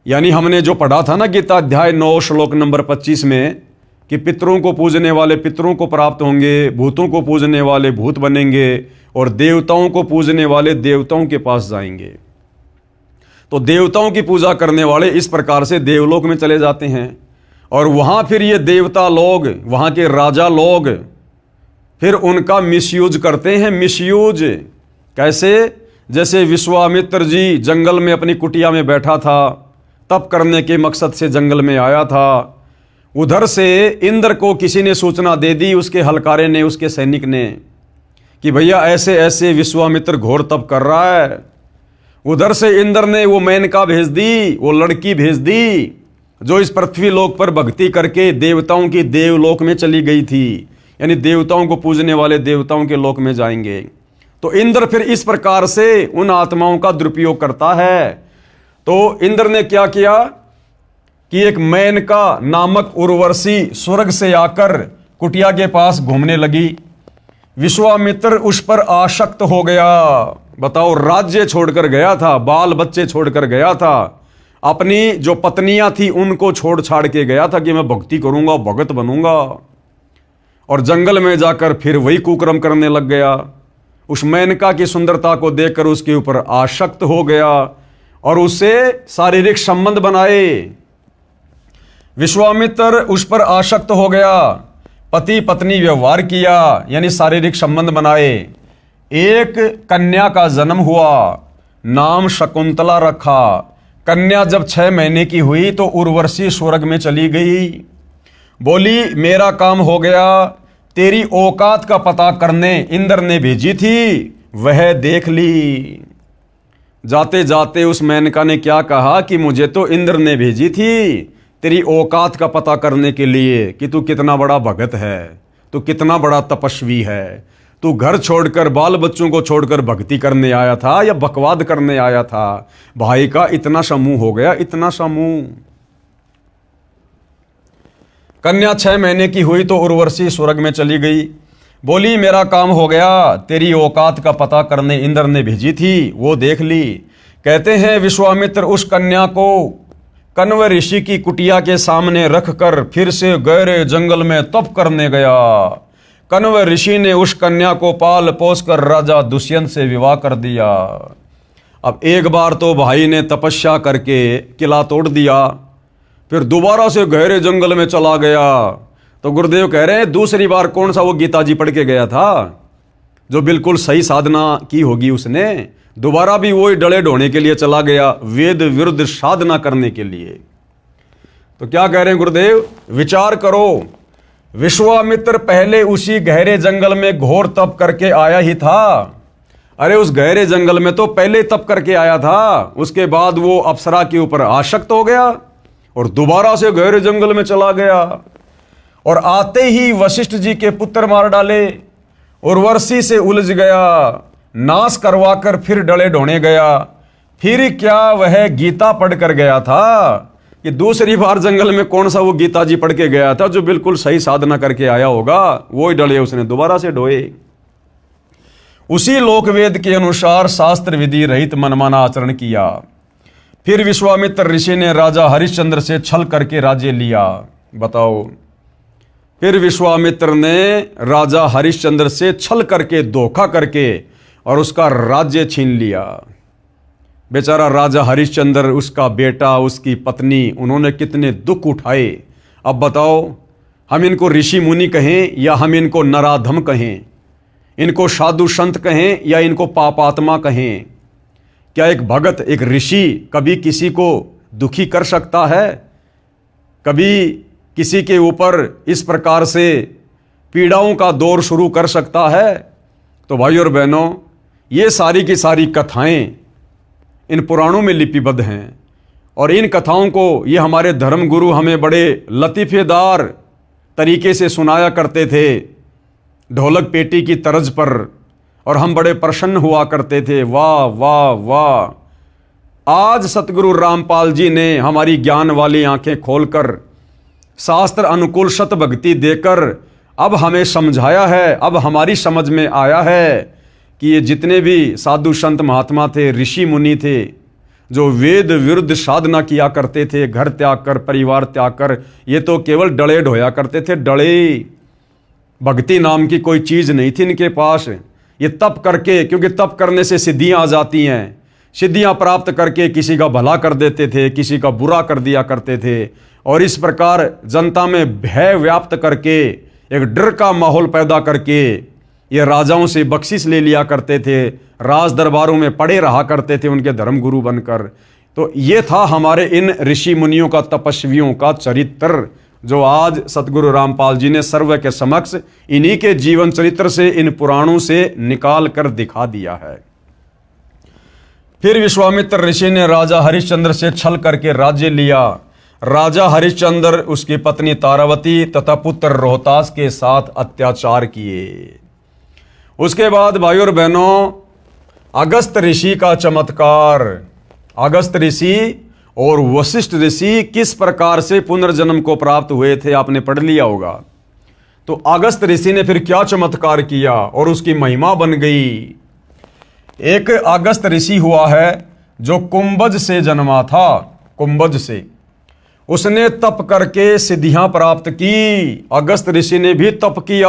यानी हमने जो पढ़ा था ना गीता अध्याय 9 श्लोक नंबर 25 में कि पितरों को पूजने वाले पितरों को प्राप्त होंगे, भूतों को पूजने वाले भूत बनेंगे और देवताओं को पूजने वाले देवताओं के पास जाएंगे। तो देवताओं की पूजा करने वाले इस प्रकार से देवलोक में चले जाते हैं और वहाँ फिर ये देवता लोग, वहाँ के राजा लोग फिर उनका मिसयूज करते हैं। मिसयूज कैसे? जैसे विश्वामित्र जी जंगल में अपनी कुटिया में बैठा था, तप करने के मकसद से जंगल में आया था। उधर से इंद्र को किसी ने सूचना दे दी, उसके हलकारे ने, उसके सैनिक ने, कि भैया ऐसे ऐसे विश्वामित्र घोर तप कर रहा है। उधर से इंद्र ने वो मेनका भेज दी, वो लड़की भेज दी जो इस पृथ्वी लोक पर भक्ति करके देवताओं की देवलोक में चली गई थी, यानी देवताओं को पूजने वाले देवताओं के लोक में जाएंगे। तो इंद्र फिर इस प्रकार से उन आत्माओं का दुरुपयोग करता है। तो इंद्र ने क्या किया कि एक मेनका नामक उर्वशी स्वर्ग से आकर कुटिया के पास घूमने लगी। विश्वामित्र उस पर आसक्त हो गया। बताओ, राज्य छोड़कर गया था, बाल बच्चे छोड़कर गया था, अपनी जो पत्नियां थी उनको छोड़ छाड़ के गया था कि मैं भक्ति करूंगा, भगत बनूंगा, और जंगल में जाकर फिर वही कुकर्म करने लग गया। उस मेनका की सुंदरता को देखकर उसके ऊपर आसक्त हो गया और उससे शारीरिक संबंध बनाए। विश्वामित्र उस पर आसक्त हो गया, पति पत्नी व्यवहार किया, यानी शारीरिक संबंध बनाए। एक कन्या का जन्म हुआ, नाम शकुंतला रखा। कन्या जब 6 महीने की हुई तो उर्वशी स्वर्ग में चली गई। बोली मेरा काम हो गया, तेरी औकात का पता करने इंद्र ने भेजी थी, वह देख ली। जाते जाते उस मेनका ने क्या कहा कि मुझे तो इंद्र ने भेजी थी तेरी औकात का पता करने के लिए कि तू कितना बड़ा भगत है, तू कितना बड़ा तपस्वी है, तू घर छोड़कर, बाल बच्चों को छोड़कर भक्ति करने आया था या बकवाद करने आया था। भाई का इतना सा मुंह हो गया, इतना सा मुंह। कन्या 6 महीने की हुई तो उर्वशी स्वर्ग में चली गई। बोली मेरा काम हो गया, तेरी औकात का पता करने इंद्र ने भेजी थी, वो देख ली। कहते हैं विश्वामित्र उस कन्या को कण्व ऋषि की कुटिया के सामने रखकर फिर से गहरे जंगल में तप करने गया। कण्व ऋषि ने उस कन्या को पाल पोस कर राजा दुष्यंत से विवाह कर दिया। अब एक बार तो भाई ने तपस्या करके किला तोड़ दिया, फिर दोबारा से गहरे जंगल में चला गया। तो गुरुदेव कह रहे हैं दूसरी बार कौन सा वो गीता जी पढ़ के गया था जो बिल्कुल सही साधना की होगी उसने, दोबारा भी वही डले ढोने के लिए चला गया, वेद विरुद्ध साधना करने के लिए। तो क्या कह रहे हैं गुरुदेव, विचार करो, विश्वामित्र पहले उसी गहरे जंगल में घोर तप करके आया ही था। अरे उस गहरे जंगल में तो पहले तप करके आया था, उसके बाद वो अप्सरा के ऊपर आसक्त हो गया और दोबारा से गहरे जंगल में चला गया और आते ही वशिष्ठ जी के पुत्र मार डाले, उर्वशी से उलझ गया, नाश करवाकर फिर डले ढोने गया। फिर क्या वह गीता पढ़ कर गया था कि दूसरी बार जंगल में कौन सा वो गीता जी पढ़ के गया था जो बिल्कुल सही साधना करके आया होगा, वो ही डले उसने दोबारा से ढोए। उसी लोकवेद के अनुसार शास्त्र विधि रहित मनमाना आचरण किया। फिर विश्वामित्र ऋषि ने राजा हरिश्चंद्र से छल करके राज्य लिया। बताओ, फिर विश्वामित्र ने राजा हरिश्चंद्र से छल करके, धोखा करके और उसका राज्य छीन लिया। बेचारा राजा हरिश्चंद्र, उसका बेटा, उसकी पत्नी, उन्होंने कितने दुख उठाए। अब बताओ, हम इनको ऋषि मुनि कहें या हम इनको नराधम कहें, इनको साधु संत कहें या इनको पापात्मा कहें। क्या एक भगत, एक ऋषि कभी किसी को दुखी कर सकता है? कभी किसी के ऊपर इस प्रकार से पीड़ाओं का दौर शुरू कर सकता है? तो भाइयों और बहनों, ये सारी की सारी कथाएं इन पुराणों में लिपिबद्ध हैं और इन कथाओं को ये हमारे धर्म गुरु हमें बड़े लतीफ़ेदार तरीके से सुनाया करते थे, ढोलक पेटी की तर्ज पर, और हम बड़े प्रसन्न हुआ करते थे। वाह वाह वाह। आज सतगुरु रामपाल जी ने हमारी ज्ञान वाली आंखें खोलकर शास्त्र अनुकूल सत भक्ति देकर अब हमें समझाया है, अब हमारी समझ में आया है कि ये जितने भी साधु संत महात्मा थे, ऋषि मुनि थे, जो वेद विरुद्ध साधना किया करते थे, घर त्याग कर, परिवार त्याग कर, ये तो केवल डले ढोया करते थे, डले। भक्ति नाम की कोई चीज़ नहीं थी इनके पास। ये तप करके, क्योंकि तप करने से सिद्धियां आ जाती हैं, सिद्धियां प्राप्त करके किसी का भला कर देते थे, किसी का बुरा कर दिया करते थे, और इस प्रकार जनता में भय व्याप्त करके, एक डर का माहौल पैदा करके ये राजाओं से बख्शिश ले लिया करते थे, राज दरबारों में पड़े रहा करते थे उनके धर्मगुरु बनकर। तो ये था हमारे इन ऋषि मुनियों का, तपस्वियों का चरित्र, जो आज सतगुरु रामपाल जी ने सर्व के समक्ष इन्हीं के जीवन चरित्र से, इन पुराणों से निकाल कर दिखा दिया है। फिर विश्वामित्र ऋषि ने राजा हरिश्चंद्र से छल करके राज्य लिया। राजा हरिश्चंद्र, उसकी पत्नी तारावती तथा पुत्र रोहतास के साथ अत्याचार किए। उसके बाद भाइयों और बहनों, अगस्त ऋषि का चमत्कार। अगस्त ऋषि और वशिष्ठ ऋषि किस प्रकार से पुनर्जन्म को प्राप्त हुए थे, आपने पढ़ लिया होगा। तो अगस्त ऋषि ने फिर क्या चमत्कार किया और उसकी महिमा बन गई। एक अगस्त ऋषि हुआ है जो कुंभज से जन्मा था, कुंभज से। उसने तप करके सिद्धियां प्राप्त की। अगस्त ऋषि ने भी तप किया,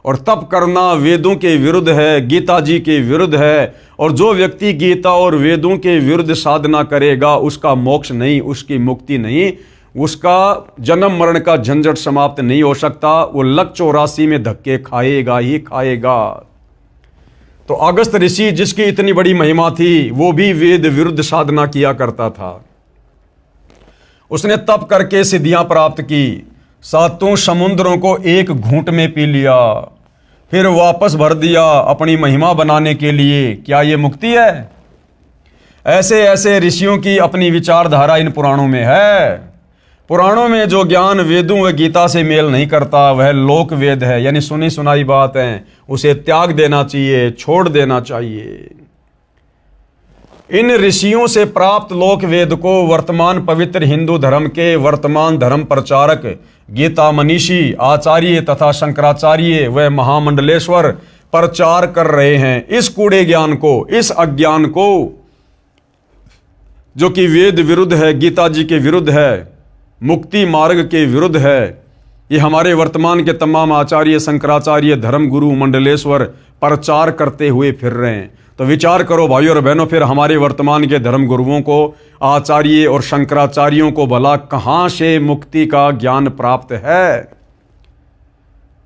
और तप करना वेदों के विरुद्ध है, गीता जी के विरुद्ध है, और जो व्यक्ति गीता और वेदों के विरुद्ध साधना करेगा उसका मोक्ष नहीं, उसकी मुक्ति नहीं, उसका जन्म मरण का झंझट समाप्त नहीं हो सकता। वो लक 84 में धक्के खाएगा ही खाएगा। तो अगस्त ऋषि, जिसकी इतनी बड़ी महिमा थी, वो भी वेद विरुद्ध साधना किया करता था। उसने तप करके सिद्धियां प्राप्त की, 7 समुद्रों को एक घूंट में पी लिया, फिर वापस भर दिया अपनी महिमा बनाने के लिए। क्या ये मुक्ति है? ऐसे ऐसे ऋषियों की अपनी विचारधारा इन पुराणों में है। पुराणों में जो ज्ञान वेदों व गीता से मेल नहीं करता, वह लोक वेद है, यानी सुनी सुनाई बात है, उसे त्याग देना चाहिए, छोड़ देना चाहिए। इन ऋषियों से प्राप्त लोक वेद को वर्तमान पवित्र हिंदू धर्म के वर्तमान धर्म प्रचारक, गीता मनीषी, आचार्य तथा शंकराचार्य व महामंडलेश्वर प्रचार कर रहे हैं। इस कूड़े ज्ञान को, इस अज्ञान को, जो कि वेद विरुद्ध है, गीता जी के विरुद्ध है, मुक्ति मार्ग के विरुद्ध है, ये हमारे वर्तमान के तमाम आचार्य, शंकराचार्य, धर्म गुरु, मंडलेश्वर प्रचार करते हुए फिर रहे हैं। तो विचार करो भाइयों और बहनों, फिर हमारे वर्तमान के धर्म गुरुओं को, आचार्य और शंकराचार्यों को भला कहां से मुक्ति का ज्ञान प्राप्त है?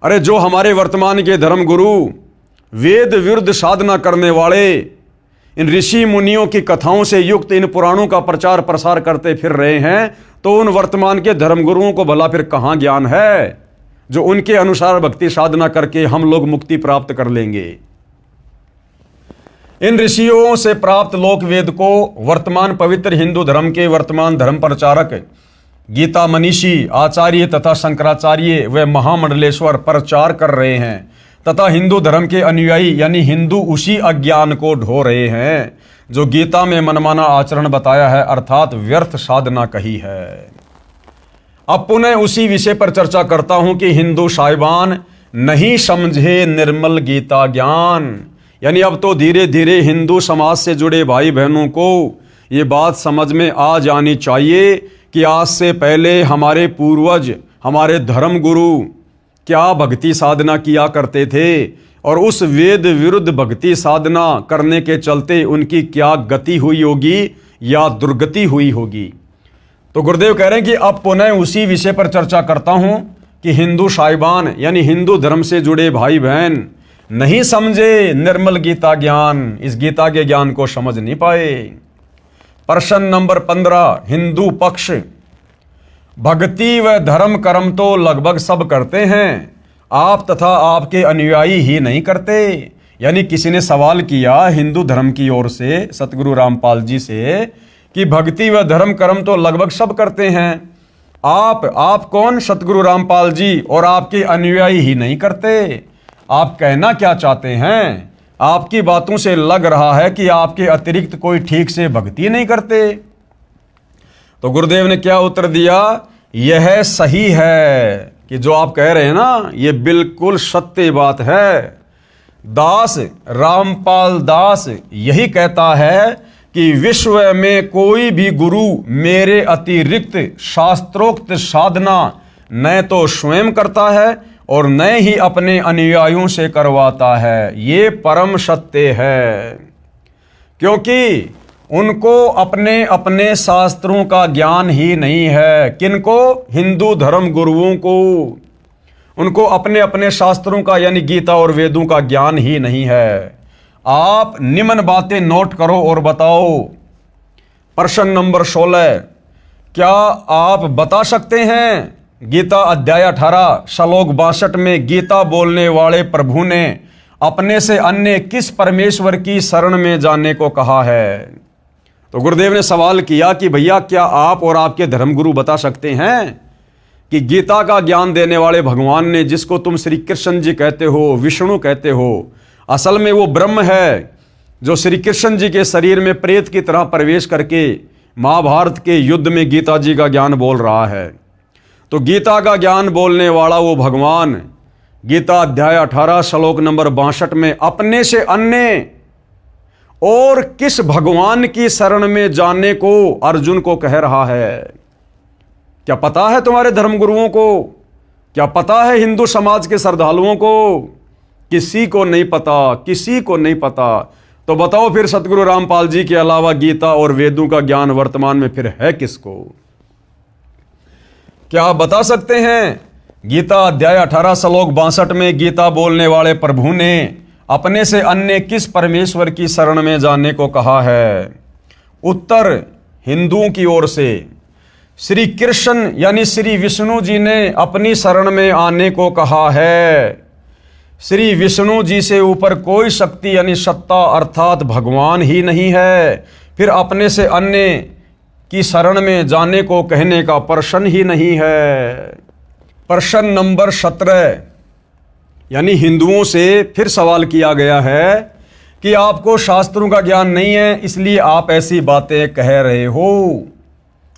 अरे जो हमारे वर्तमान के धर्म गुरु वेद विरुद्ध साधना करने वाले, इन ऋषि मुनियों की कथाओं से युक्त इन पुराणों का प्रचार प्रसार करते फिर रहे हैं, तो उन वर्तमान के धर्म गुरुओं को भला फिर कहां ज्ञान है जो उनके अनुसार भक्ति साधना करके हम लोग मुक्ति प्राप्त कर लेंगे। इन ऋषियों से प्राप्त लोक वेद को वर्तमान पवित्र हिंदू धर्म के वर्तमान धर्म प्रचारक, गीता मनीषी, आचार्य तथा शंकराचार्य व महामंडलेश्वर प्रचार कर रहे हैं, तथा हिंदू धर्म के अनुयायी यानी हिंदू उसी अज्ञान को ढो रहे हैं जो गीता में मनमाना आचरण बताया है, अर्थात व्यर्थ साधना कही है। अब पुनः उसी विषय पर चर्चा करता हूं कि हिंदू साहिबान नहीं समझे निर्मल गीता ज्ञान। यानी अब तो धीरे धीरे हिंदू समाज से जुड़े भाई बहनों को ये बात समझ में आ जानी चाहिए कि आज से पहले हमारे पूर्वज, हमारे धर्म गुरु क्या भक्ति साधना किया करते थे, और उस वेद विरुद्ध भक्ति साधना करने के चलते उनकी क्या गति हुई होगी या दुर्गति हुई होगी। तो गुरुदेव कह रहे हैं कि अब पुनः उसी विषय पर चर्चा करता हूं कि हिंदू साहिबान यानी हिंदू धर्म से जुड़े भाई बहन नहीं समझे निर्मल गीता ज्ञान, इस गीता के ज्ञान को समझ नहीं पाए। प्रश्न नंबर 15, हिंदू पक्ष। भक्ति व धर्म कर्म तो लगभग सब करते हैं, आप तथा आपके अनुयायी ही नहीं करते। यानी किसी ने सवाल किया हिंदू धर्म की ओर से सतगुरु रामपाल जी से कि भक्ति व धर्म कर्म तो लगभग सब करते हैं, आप कौन सतगुरु रामपाल जी, और आपके अनुयायी ही नहीं करते। आप कहना क्या चाहते हैं? आपकी बातों से लग रहा है कि आपके अतिरिक्त कोई ठीक से भक्ति नहीं करते। तो गुरुदेव ने क्या उत्तर दिया? यह सही है कि जो आप कह रहे हैं ना, ये बिल्कुल सत्य बात है। दास रामपाल दास यही कहता है कि विश्व में कोई भी गुरु मेरे अतिरिक्त शास्त्रोक्त साधना न तो स्वयं करता है और न ही अपने अनुयायियों से करवाता है। ये परम सत्य है, क्योंकि उनको अपने अपने शास्त्रों का ज्ञान ही नहीं है। किनको? हिंदू धर्म गुरुओं को। उनको अपने अपने शास्त्रों का यानी गीता और वेदों का ज्ञान ही नहीं है। आप निम्न बातें नोट करो और बताओ। प्रश्न नंबर 16, क्या आप बता सकते हैं गीता अध्याय 18 श्लोक 62 में गीता बोलने वाले प्रभु ने अपने से अन्य किस परमेश्वर की शरण में जाने को कहा है? तो गुरुदेव ने सवाल किया कि भैया क्या आप और आपके धर्मगुरु बता सकते हैं कि गीता का ज्ञान देने वाले भगवान ने, जिसको तुम श्री कृष्ण जी कहते हो, विष्णु कहते हो, असल में वो ब्रह्म है जो श्री कृष्ण जी के शरीर में प्रेत की तरह प्रवेश करके महाभारत के युद्ध में गीता जी का ज्ञान बोल रहा है। तो गीता का ज्ञान बोलने वाला वो भगवान गीता अध्याय 18 श्लोक नंबर 62 में अपने से अन्य और किस भगवान की शरण में जाने को अर्जुन को कह रहा है? क्या पता है तुम्हारे धर्मगुरुओं को? क्या पता है हिंदू समाज के श्रद्धालुओं को? किसी को नहीं पता, किसी को नहीं पता। तो बताओ फिर सतगुरु रामपाल जी के अलावा गीता और वेदों का ज्ञान वर्तमान में फिर है किसको? क्या आप बता सकते हैं गीता अध्याय 18 श्लोक 62 में गीता बोलने वाले प्रभु ने अपने से अन्य किस परमेश्वर की शरण में जाने को कहा है? उत्तर हिंदुओं की ओर से श्री कृष्ण यानी श्री विष्णु जी ने अपनी शरण में आने को कहा है। श्री विष्णु जी से ऊपर कोई शक्ति यानी सत्ता अर्थात भगवान ही नहीं है, फिर अपने से अन्य की शरण में जाने को कहने का प्रश्न ही नहीं है। प्रश्न नंबर 17, यानी हिंदुओं से फिर सवाल किया गया है कि आपको शास्त्रों का ज्ञान नहीं है, इसलिए आप ऐसी बातें कह रहे हो।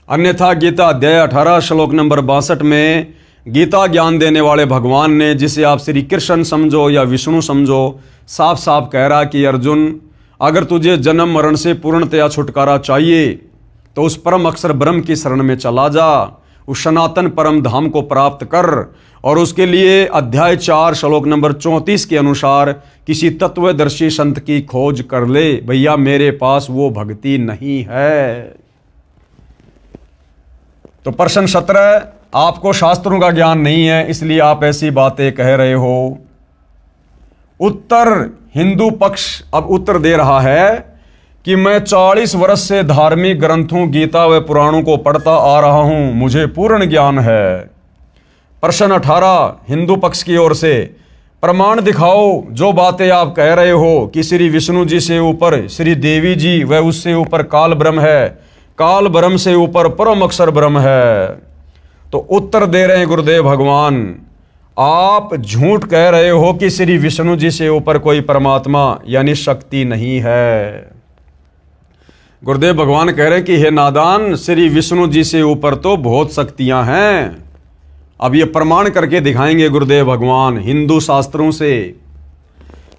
अन्यथा गीता अध्याय 18 श्लोक नंबर 62 में गीता ज्ञान देने वाले भगवान ने, जिसे आप श्री कृष्ण समझो या विष्णु समझो, साफ साफ कह रहा कि अर्जुन, अगर तुझे जन्म मरण से पूर्णतया छुटकारा चाहिए तो उस परम अक्षर ब्रह्म की शरण में चला जा, उस सनातन परम धाम को प्राप्त कर, और उसके लिए अध्याय 4 श्लोक नंबर 34 के अनुसार किसी तत्वदर्शी संत की खोज कर ले। भैया मेरे पास वो भक्ति नहीं है। तो प्रश्न 17, आपको शास्त्रों का ज्ञान नहीं है इसलिए आप ऐसी बातें कह रहे हो। उत्तर हिंदू पक्ष अब उत्तर दे रहा है कि मैं 40 वर्ष से धार्मिक ग्रंथों गीता व पुराणों को पढ़ता आ रहा हूं, मुझे पूर्ण ज्ञान है। प्रश्न 18 हिंदू पक्ष की ओर से, प्रमाण दिखाओ जो बातें आप कह रहे हो कि श्री विष्णु जी से ऊपर श्री देवी जी व उससे ऊपर काल ब्रह्म है, काल ब्रह्म से ऊपर परम अक्षर ब्रह्म है। तो उत्तर दे रहे हैं गुरुदेव भगवान, आप झूठ कह रहे हो कि श्री विष्णु जी से ऊपर कोई परमात्मा यानी शक्ति नहीं है। गुरुदेव भगवान कह रहे हैं कि हे नादान, श्री विष्णु जी से ऊपर तो बहुत शक्तियां हैं। अब ये प्रमाण करके दिखाएंगे गुरुदेव भगवान हिंदू शास्त्रों से।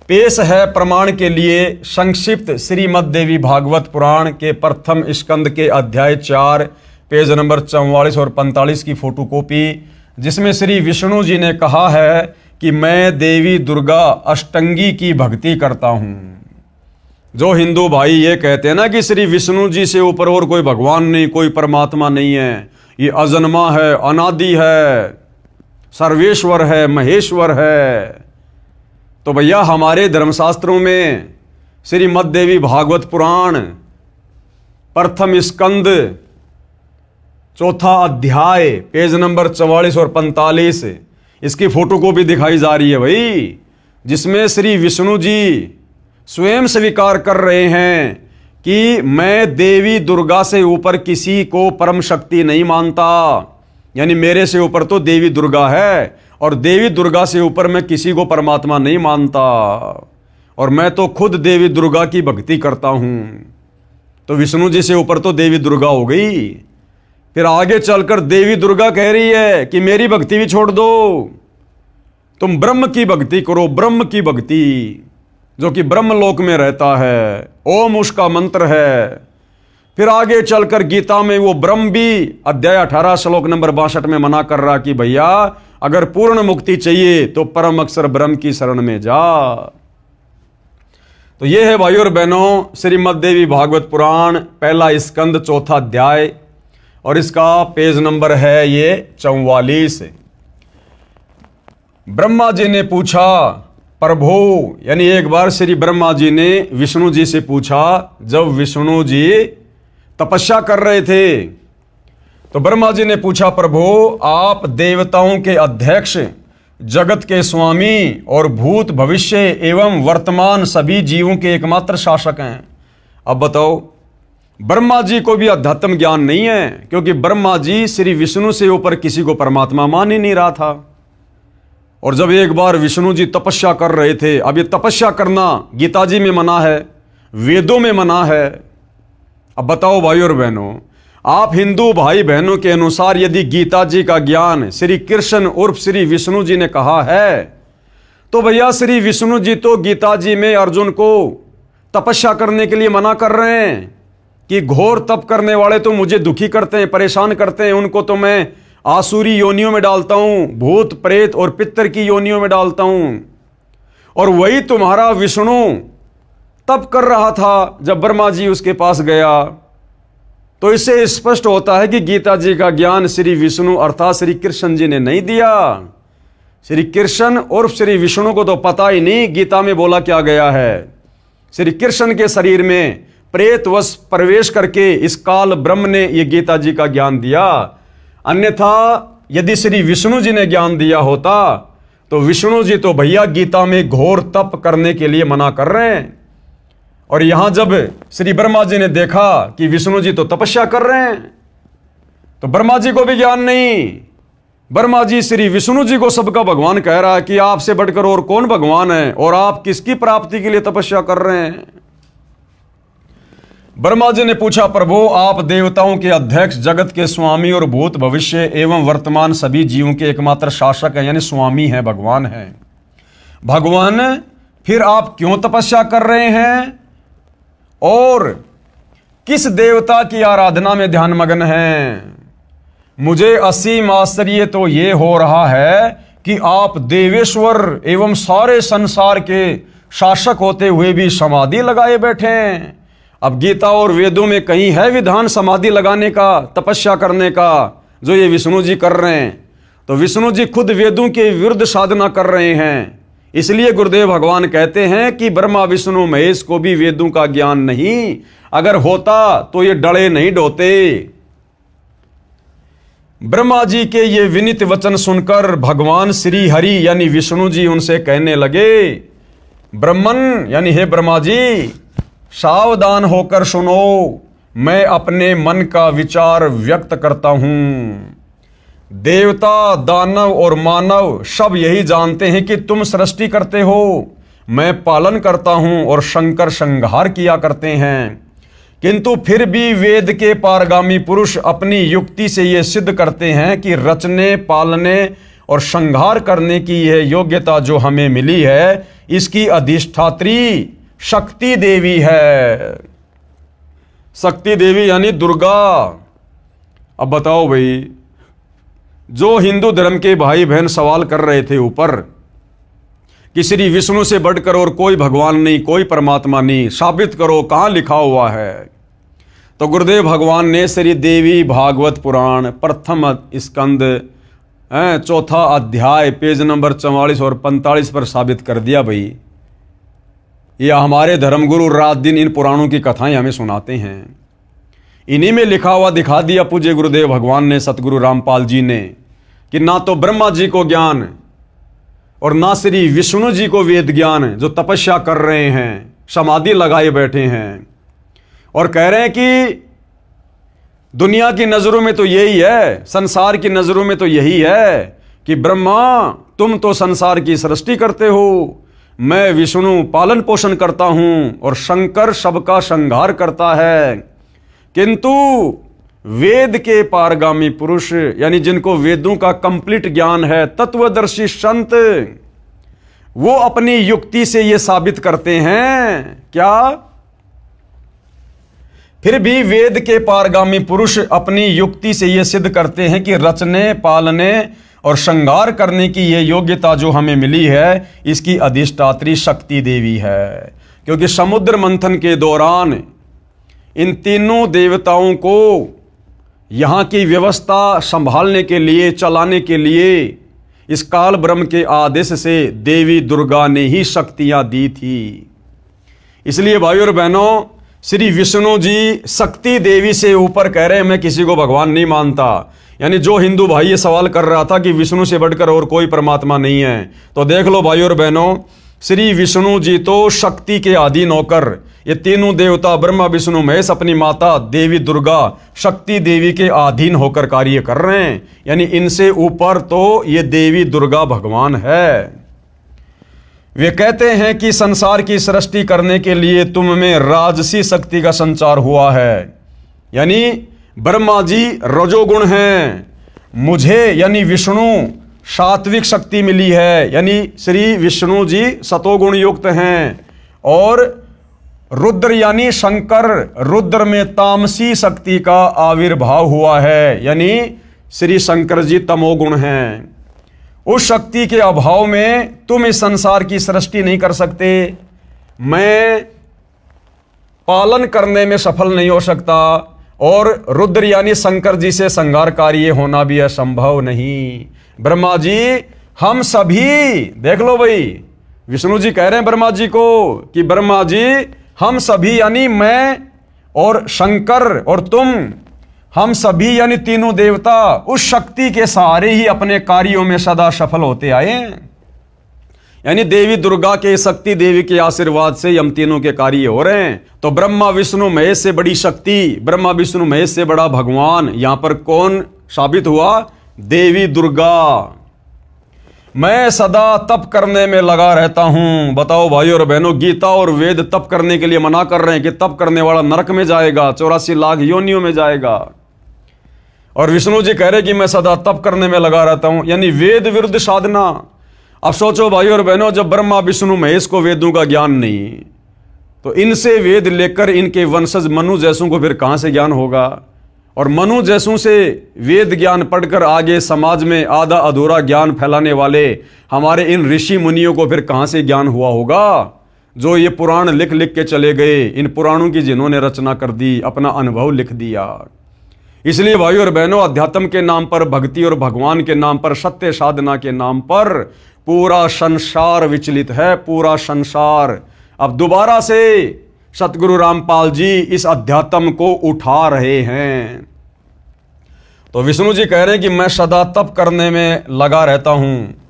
पेश है प्रमाण के लिए संक्षिप्त श्रीमद् देवी भागवत पुराण के प्रथम स्कंद के अध्याय 4 पेज नंबर 44 और 45 की फोटोकॉपी, जिसमें श्री विष्णु जी ने कहा है कि मैं देवी दुर्गा अष्टंगी की भक्ति करता हूं। जो हिंदू भाई ये कहते हैं ना कि श्री विष्णु जी से ऊपर और कोई भगवान नहीं, कोई परमात्मा नहीं है, ये अजन्मा है, अनादि है, सर्वेश्वर है, महेश्वर है, तो भैया हमारे धर्मशास्त्रों में श्रीमद् देवी भागवत पुराण प्रथम स्कंद चौथा अध्याय पेज नंबर 44 और 45 इसकी फोटो कॉपी दिखाई जा रही है भाई, जिसमें श्री विष्णु जी स्वयं स्वीकार कर रहे हैं कि मैं देवी दुर्गा से ऊपर किसी को परम शक्ति नहीं मानता, यानी मेरे से ऊपर तो देवी दुर्गा है और देवी दुर्गा से ऊपर मैं किसी को परमात्मा नहीं मानता, और मैं तो खुद देवी दुर्गा की भक्ति करता हूं। तो विष्णु जी से ऊपर तो देवी दुर्गा हो गई। फिर आगे चलकर देवी दुर्गा कह रही है कि मेरी भक्ति भी छोड़ दो, तुम ब्रह्म की भक्ति करो, ब्रह्म की भक्ति जो कि ब्रह्म लोक में रहता है, ओम उसका मंत्र है। फिर आगे चलकर गीता में वो ब्रह्म भी अध्याय 18 श्लोक नंबर 62 में मना कर रहा कि भैया अगर पूर्ण मुक्ति चाहिए तो परम अक्षर ब्रह्म की शरण में जा। तो ये है भाइयों और बहनों श्रीमद् देवी भागवत पुराण पहला स्कंद चौथा अध्याय, और इसका पेज नंबर है ये 44। ब्रह्मा जी ने पूछा, प्रभु, यानी एक बार श्री ब्रह्मा जी ने विष्णु जी से पूछा, जब विष्णु जी तपस्या कर रहे थे तो ब्रह्मा जी ने पूछा, प्रभु आप देवताओं के अध्यक्ष, जगत के स्वामी और भूत भविष्य एवं वर्तमान सभी जीवों के एकमात्र शासक हैं। अब बताओ, ब्रह्मा जी को भी अध्यात्म ज्ञान नहीं है, क्योंकि ब्रह्मा जी श्री विष्णु से ऊपर किसी को परमात्मा मान ही नहीं रहा था। और जब एक बार विष्णु जी तपस्या कर रहे थे, अब ये तपस्या करना गीता जी में मना है, वेदों में मना है। अब बताओ भाई और बहनों, आप हिंदू भाई बहनों के अनुसार यदि गीता जी का ज्ञान श्री कृष्ण उर्फ श्री विष्णु जी ने कहा है, तो भैया श्री विष्णु जी तो गीता जी में अर्जुन को तपस्या करने के लिए मना कर रहे हैं कि घोर तप करने वाले तो मुझे दुखी करते हैं, परेशान करते हैं, उनको तो मैं आसुरी योनियों में डालता हूं, भूत प्रेत और पितर की योनियों में डालता हूं। और वही तुम्हारा विष्णु तप कर रहा था जब ब्रह्मा जी उसके पास गया। तो इससे स्पष्ट होता है कि गीता जी का ज्ञान श्री विष्णु अर्थात श्री कृष्ण जी ने नहीं दिया। श्री कृष्ण और श्री विष्णु को तो पता ही नहीं गीता में बोला क्या गया है। श्री कृष्ण के शरीर में प्रेतवश प्रवेश करके इस काल ब्रह्म ने ये गीता जी का ज्ञान दिया। अन्यथा यदि श्री विष्णु जी ने ज्ञान दिया होता तो विष्णु जी तो भैया गीता में घोर तप करने के लिए मना कर रहे हैं। और यहां जब श्री ब्रह्मा जी ने देखा कि विष्णु जी तो तपस्या कर रहे हैं, तो ब्रह्मा जी को भी ज्ञान नहीं। ब्रह्मा जी श्री विष्णु जी को सबका भगवान कह रहा है कि आपसे बढ़कर और कौन भगवान है और आप किसकी प्राप्ति के लिए तपस्या कर रहे हैं। ब्रह्मा जी ने पूछा, प्रभु आप देवताओं के अध्यक्ष, जगत के स्वामी और भूत भविष्य एवं वर्तमान सभी जीवों के एकमात्र शासक हैं, यानी स्वामी हैं, भगवान हैं। भगवान फिर आप क्यों तपस्या कर रहे हैं और किस देवता की आराधना में ध्यान मग्न हैं? मुझे असीम आश्चर्य तो ये हो रहा है कि आप देवेश्वर एवं सारे संसार के शासक होते हुए भी समाधि लगाए बैठे हैं। अब गीता और वेदों में कहीं है विधान समाधि लगाने का, तपस्या करने का, जो ये विष्णु जी कर रहे हैं? तो विष्णु जी खुद वेदों के विरुद्ध साधना कर रहे हैं। इसलिए गुरुदेव भगवान कहते हैं कि ब्रह्मा विष्णु महेश को भी वेदों का ज्ञान नहीं, अगर होता तो ये डड़े नहीं ढोते। ब्रह्मा जी के ये विनीत वचन सुनकर भगवान श्री हरि यानी विष्णु जी उनसे कहने लगे, ब्रह्मन यानी हे ब्रह्मा जी, सावधान होकर सुनो, मैं अपने मन का विचार व्यक्त करता हूं। देवता, दानव और मानव सब यही जानते हैं कि तुम सृष्टि करते हो, मैं पालन करता हूं और शंकर संहार किया करते हैं। किंतु फिर भी वेद के पारगामी पुरुष अपनी युक्ति से ये सिद्ध करते हैं कि रचने, पालने और संहार करने की यह योग्यता जो हमें मिली है, इसकी अधिष्ठात्री शक्ति देवी है। शक्ति देवी यानी दुर्गा। अब बताओ भाई, जो हिंदू धर्म के भाई बहन सवाल कर रहे थे ऊपर कि श्री विष्णु से बढ़कर और कोई भगवान नहीं, कोई परमात्मा नहीं, साबित करो, कहां लिखा हुआ है? तो गुरुदेव भगवान ने श्री देवी भागवत पुराण प्रथम स्कंद चौथा अध्याय पेज नंबर 44 और 45 पर साबित कर दिया भाई। ये हमारे धर्मगुरु रात दिन इन पुराणों की कथाएं हमें सुनाते हैं। इन्हीं में लिखा हुआ दिखा दिया पूज्य गुरुदेव भगवान ने, सतगुरु रामपाल जी ने, कि ना तो ब्रह्मा जी को ज्ञान और ना श्री विष्णु जी को वेद ज्ञान, जो तपस्या कर रहे हैं, समाधि लगाए बैठे हैं और कह रहे हैं कि दुनिया की नजरों में तो यही है, संसार की नजरों में तो यही है कि ब्रह्मा तुम तो संसार की सृष्टि करते हो, मैं विष्णु पालन पोषण करता हूं और शंकर सबका संहार करता है। किंतु वेद के पारगामी पुरुष, यानी जिनको वेदों का कंप्लीट ज्ञान है, तत्वदर्शी संत, वो अपनी युक्ति से ये साबित करते हैं क्या? फिर भी वेद के पारगामी पुरुष अपनी युक्ति से ये सिद्ध करते हैं कि रचने, पालने और श्रृंगार करने की ये योग्यता जो हमें मिली है, इसकी अधिष्ठात्री शक्ति देवी है। क्योंकि समुद्र मंथन के दौरान इन तीनों देवताओं को यहाँ की व्यवस्था संभालने के लिए, चलाने के लिए इस काल ब्रह्म के आदेश से देवी दुर्गा ने ही शक्तियाँ दी थी। इसलिए भाइयों और बहनों, श्री विष्णु जी शक्ति देवी से ऊपर कह रहे हैं मैं किसी को भगवान नहीं मानता। यानी जो हिंदू भाई ये सवाल कर रहा था कि विष्णु से बढ़कर और कोई परमात्मा नहीं है, तो देख लो भाइयों और बहनों, श्री विष्णु जी तो शक्ति के अधीन होकर ये तीनों देवता ब्रह्मा विष्णु महेश अपनी माता देवी दुर्गा शक्ति देवी के अधीन होकर कार्य कर रहे हैं। यानी इनसे ऊपर तो ये देवी दुर्गा भगवान है। वे कहते हैं कि संसार की सृष्टि करने के लिए तुम में राजसी शक्ति का संचार हुआ है। यानी ब्रह्मा जी रजोगुण हैं, मुझे यानी विष्णु सात्विक शक्ति मिली है, यानी श्री विष्णु जी सतोगुण युक्त हैं, और रुद्र यानी शंकर, रुद्र में तामसी शक्ति का आविर्भाव हुआ है, यानी श्री शंकर जी तमोगुण हैं। उस शक्ति के अभाव में तुम इस संसार की सृष्टि नहीं कर सकते, मैं पालन करने में सफल नहीं हो सकता, और रुद्र यानी शंकर जी से संहार कार्य होना भी असंभव नहीं। ब्रह्मा जी हम सभी, देख लो भाई, विष्णु जी कह रहे हैं ब्रह्मा जी को कि ब्रह्मा जी हम सभी यानी मैं और शंकर और तुम, हम सभी यानी तीनों देवता उस शक्ति के सहारे ही अपने कार्यों में सदा सफल होते आए हैं। यानी देवी दुर्गा के, शक्ति देवी के आशीर्वाद से हम तीनों के कार्य हो रहे हैं। तो ब्रह्मा विष्णु महेश से बड़ी शक्ति, ब्रह्मा विष्णु महेश से बड़ा भगवान यहां पर कौन साबित हुआ? देवी दुर्गा। मैं सदा तप करने में लगा रहता हूं। बताओ भाइयों और बहनों, गीता और वेद तप करने के लिए मना कर रहे हैं कि तप करने वाला नरक में जाएगा, 84 लाख योनियों में जाएगा। और विष्णु जी कह रहे कि मैं सदा तप करने में लगा रहता हूं, यानी वेद विरुद्ध साधना। अब सोचो भाइयों और बहनों, जब ब्रह्मा विष्णु महेश को वेदों का ज्ञान नहीं, तो इनसे वेद लेकर इनके वंशज मनु जैसों को फिर कहां से ज्ञान होगा? और मनु जैसों से वेद ज्ञान पढ़कर आगे समाज में आधा अधूरा ज्ञान फैलाने वाले हमारे इन ऋषि मुनियों को फिर कहां से ज्ञान हुआ होगा? जो ये पुराण लिख लिख के चले गए, इन पुराणों की जिन्होंने रचना कर दी, अपना अनुभव लिख दिया। इसलिए भाइयों और बहनों, अध्यात्म के नाम पर, भक्ति और भगवान के नाम पर, सत्य साधना के नाम पर पूरा संसार विचलित है, पूरा संसार। अब दोबारा से सतगुरु रामपाल जी इस अध्यात्म को उठा रहे हैं। तो विष्णु जी कह रहे हैं कि मैं सदा तप करने में लगा रहता हूं,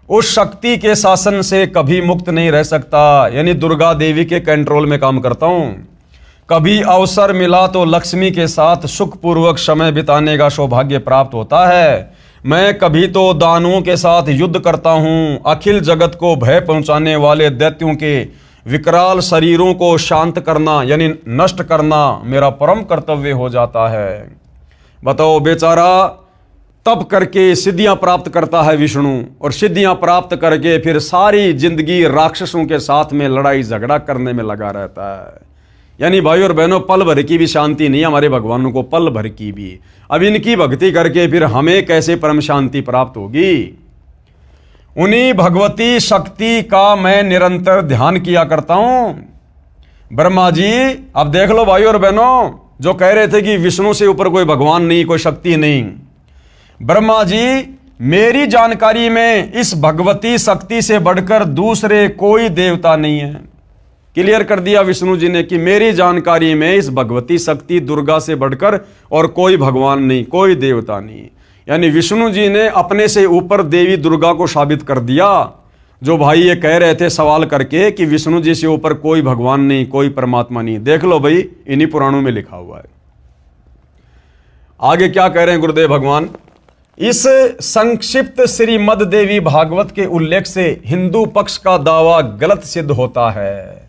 उस शक्ति के शासन से कभी मुक्त नहीं रह सकता, यानी दुर्गा देवी के कंट्रोल में काम करता हूं। कभी अवसर मिला तो लक्ष्मी के साथ सुखपूर्वक समय बिताने का सौभाग्य प्राप्त होता है। मैं कभी तो दानवों के साथ युद्ध करता हूं। अखिल जगत को भय पहुंचाने वाले दैत्यों के विकराल शरीरों को शांत करना यानी नष्ट करना मेरा परम कर्तव्य हो जाता है। बताओ, बेचारा तप करके सिद्धियां प्राप्त करता है विष्णु, और सिद्धियां प्राप्त करके फिर सारी जिंदगी राक्षसों के साथ में लड़ाई झगड़ा करने में लगा रहता है। यानी भाई और बहनों, पल भर की भी शांति नहीं हमारे भगवानों को, पल भर की भी। अब इनकी भक्ति करके फिर हमें कैसे परम शांति प्राप्त होगी? उन्हीं भगवती शक्ति का मैं निरंतर ध्यान किया करता हूं। ब्रह्मा जी, अब देख लो भाई और बहनों, जो कह रहे थे कि विष्णु से ऊपर कोई भगवान नहीं, कोई शक्ति नहीं, ब्रह्मा जी मेरी जानकारी में इस भगवती शक्ति से बढ़कर दूसरे कोई देवता नहीं है। क्लियर कर दिया विष्णु जी ने कि मेरी जानकारी में इस भगवती शक्ति दुर्गा से बढ़कर और कोई भगवान नहीं, कोई देवता नहीं। यानी विष्णु जी ने अपने से ऊपर देवी दुर्गा को साबित कर दिया। जो भाई ये कह रहे थे सवाल करके कि विष्णु जी से ऊपर कोई भगवान नहीं, कोई परमात्मा नहीं, देख लो भाई इन्हीं पुराणों में लिखा हुआ है। आगे क्या कह रहे हैं गुरुदेव भगवान, इस संक्षिप्त श्रीमद देवी भागवत के उल्लेख से हिंदू पक्ष का दावा गलत सिद्ध होता है।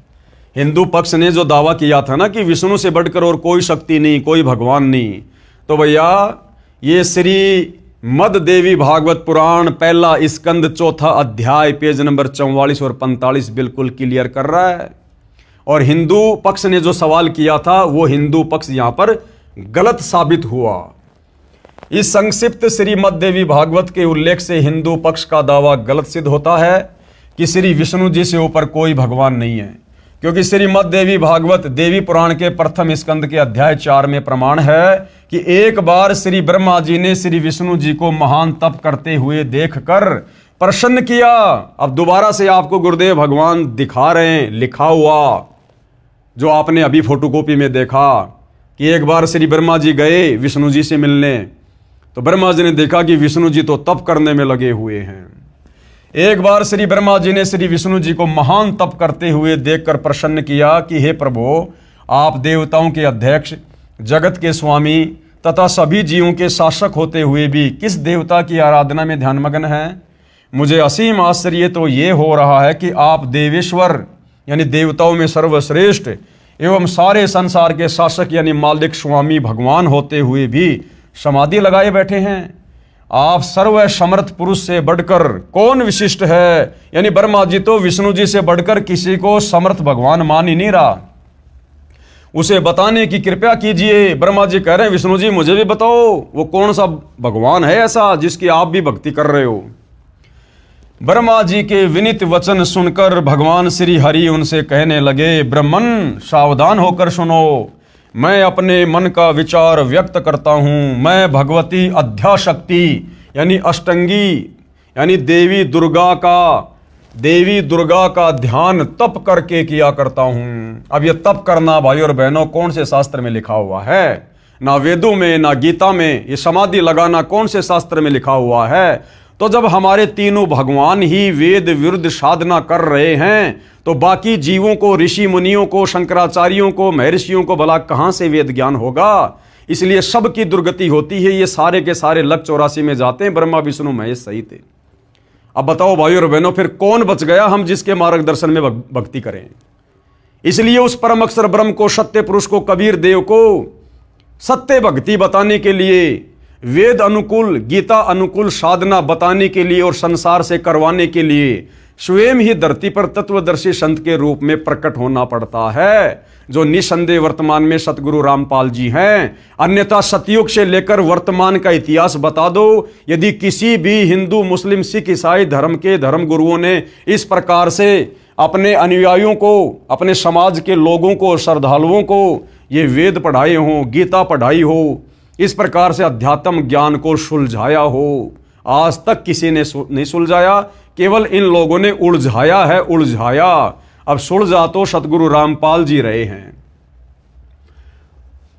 हिंदू पक्ष ने जो दावा किया था ना कि विष्णु से बढ़कर और कोई शक्ति नहीं, कोई भगवान नहीं, तो भैया ये श्री मद देवी भागवत पुराण पहला स्कंद चौथा अध्याय पेज नंबर 44 और 45 बिल्कुल क्लियर कर रहा है। और हिंदू पक्ष ने जो सवाल किया था वो हिंदू पक्ष यहां पर गलत साबित हुआ। इस संक्षिप्त श्रीमद देवी भागवत के उल्लेख से हिंदू पक्ष का दावा गलत सिद्ध होता है कि श्री विष्णु जी से ऊपर कोई भगवान नहीं है, क्योंकि श्रीमद देवी भागवत देवी पुराण के प्रथम स्कंद के अध्याय 4 में प्रमाण है कि एक बार श्री ब्रह्मा जी ने श्री विष्णु जी को महान तप करते हुए देखकर प्रसन्न किया। अब दोबारा से आपको गुरुदेव भगवान दिखा रहे हैं लिखा हुआ, जो आपने अभी फोटोकॉपी में देखा कि एक बार श्री ब्रह्मा जी गए विष्णु जी से मिलने, तो ब्रह्मा जी ने देखा कि विष्णु जी तो तप करने में लगे हुए हैं। एक बार श्री ब्रह्मा जी ने श्री विष्णु जी को महान तप करते हुए देखकर प्रसन्न किया कि हे प्रभु, आप देवताओं के अध्यक्ष, जगत के स्वामी तथा सभी जीवों के शासक होते हुए भी किस देवता की आराधना में ध्यानमग्न हैं? मुझे असीम आश्चर्य तो ये हो रहा है कि आप देवेश्वर यानी देवताओं में सर्वश्रेष्ठ एवं सारे संसार के शासक यानी मालिक स्वामी भगवान होते हुए भी समाधि लगाए बैठे हैं। आप सर्व समर्थ पुरुष से बढ़कर कौन विशिष्ट है? यानी ब्रह्मा जी तो विष्णु जी से बढ़कर किसी को समर्थ भगवान मान ही नहीं रहा, उसे बताने की कृपा कीजिए। ब्रह्मा जी कह रहे हैं विष्णु जी मुझे भी बताओ वो कौन सा भगवान है ऐसा जिसकी आप भी भक्ति कर रहे हो। ब्रह्मा जी के विनीत वचन सुनकर भगवान श्री हरि उनसे कहने लगे, ब्राह्मण सावधान होकर सुनो, मैं अपने मन का विचार व्यक्त करता हूं। मैं भगवती अध्याशक्ति यानी अष्टंगी यानी देवी दुर्गा का ध्यान तप करके किया करता हूं। अब ये तप करना भाई और बहनों कौन से शास्त्र में लिखा हुआ है? ना वेदों में ना गीता में। ये समाधि लगाना कौन से शास्त्र में लिखा हुआ है? तो जब हमारे तीनों भगवान ही वेद विरुद्ध साधना कर रहे हैं तो बाकी जीवों को, ऋषि मुनियों को, शंकराचार्यों को, महर्षियों को भला कहां से वेद ज्ञान होगा? इसलिए सबकी दुर्गति होती है। ये सारे के सारे लक 84 में जाते हैं, ब्रह्मा विष्णु महेश सहित। अब बताओ भाई और बहनों फिर कौन बच गया हम जिसके मार्गदर्शन में भक्ति करें? इसलिए उस परम अक्षर ब्रह्म को, सत्य पुरुष को, कबीर देव को सत्य भक्ति बताने के लिए, वेद अनुकूल, गीता अनुकूल साधना बताने के लिए और संसार से करवाने के लिए स्वयं ही धरती पर तत्वदर्शी संत के रूप में प्रकट होना पड़ता है, जो निसंदेह वर्तमान में सतगुरु रामपाल जी हैं। अन्यथा सतयुग से लेकर वर्तमान का इतिहास बता दो, यदि किसी भी हिंदू, मुस्लिम, सिख, ईसाई धर्म के धर्म गुरुओं ने इस प्रकार से अपने अनुयायियों को, अपने समाज के लोगों को, श्रद्धालुओं को ये वेद पढ़ाए हों, गीता पढ़ाई हो, इस प्रकार से अध्यात्म ज्ञान को सुलझाया हो, आज तक किसी ने नहीं सुलझाया, केवल इन लोगों ने उलझाया है, उलझाया। अब सुलझा तो सतगुरु रामपाल जी रहे हैं।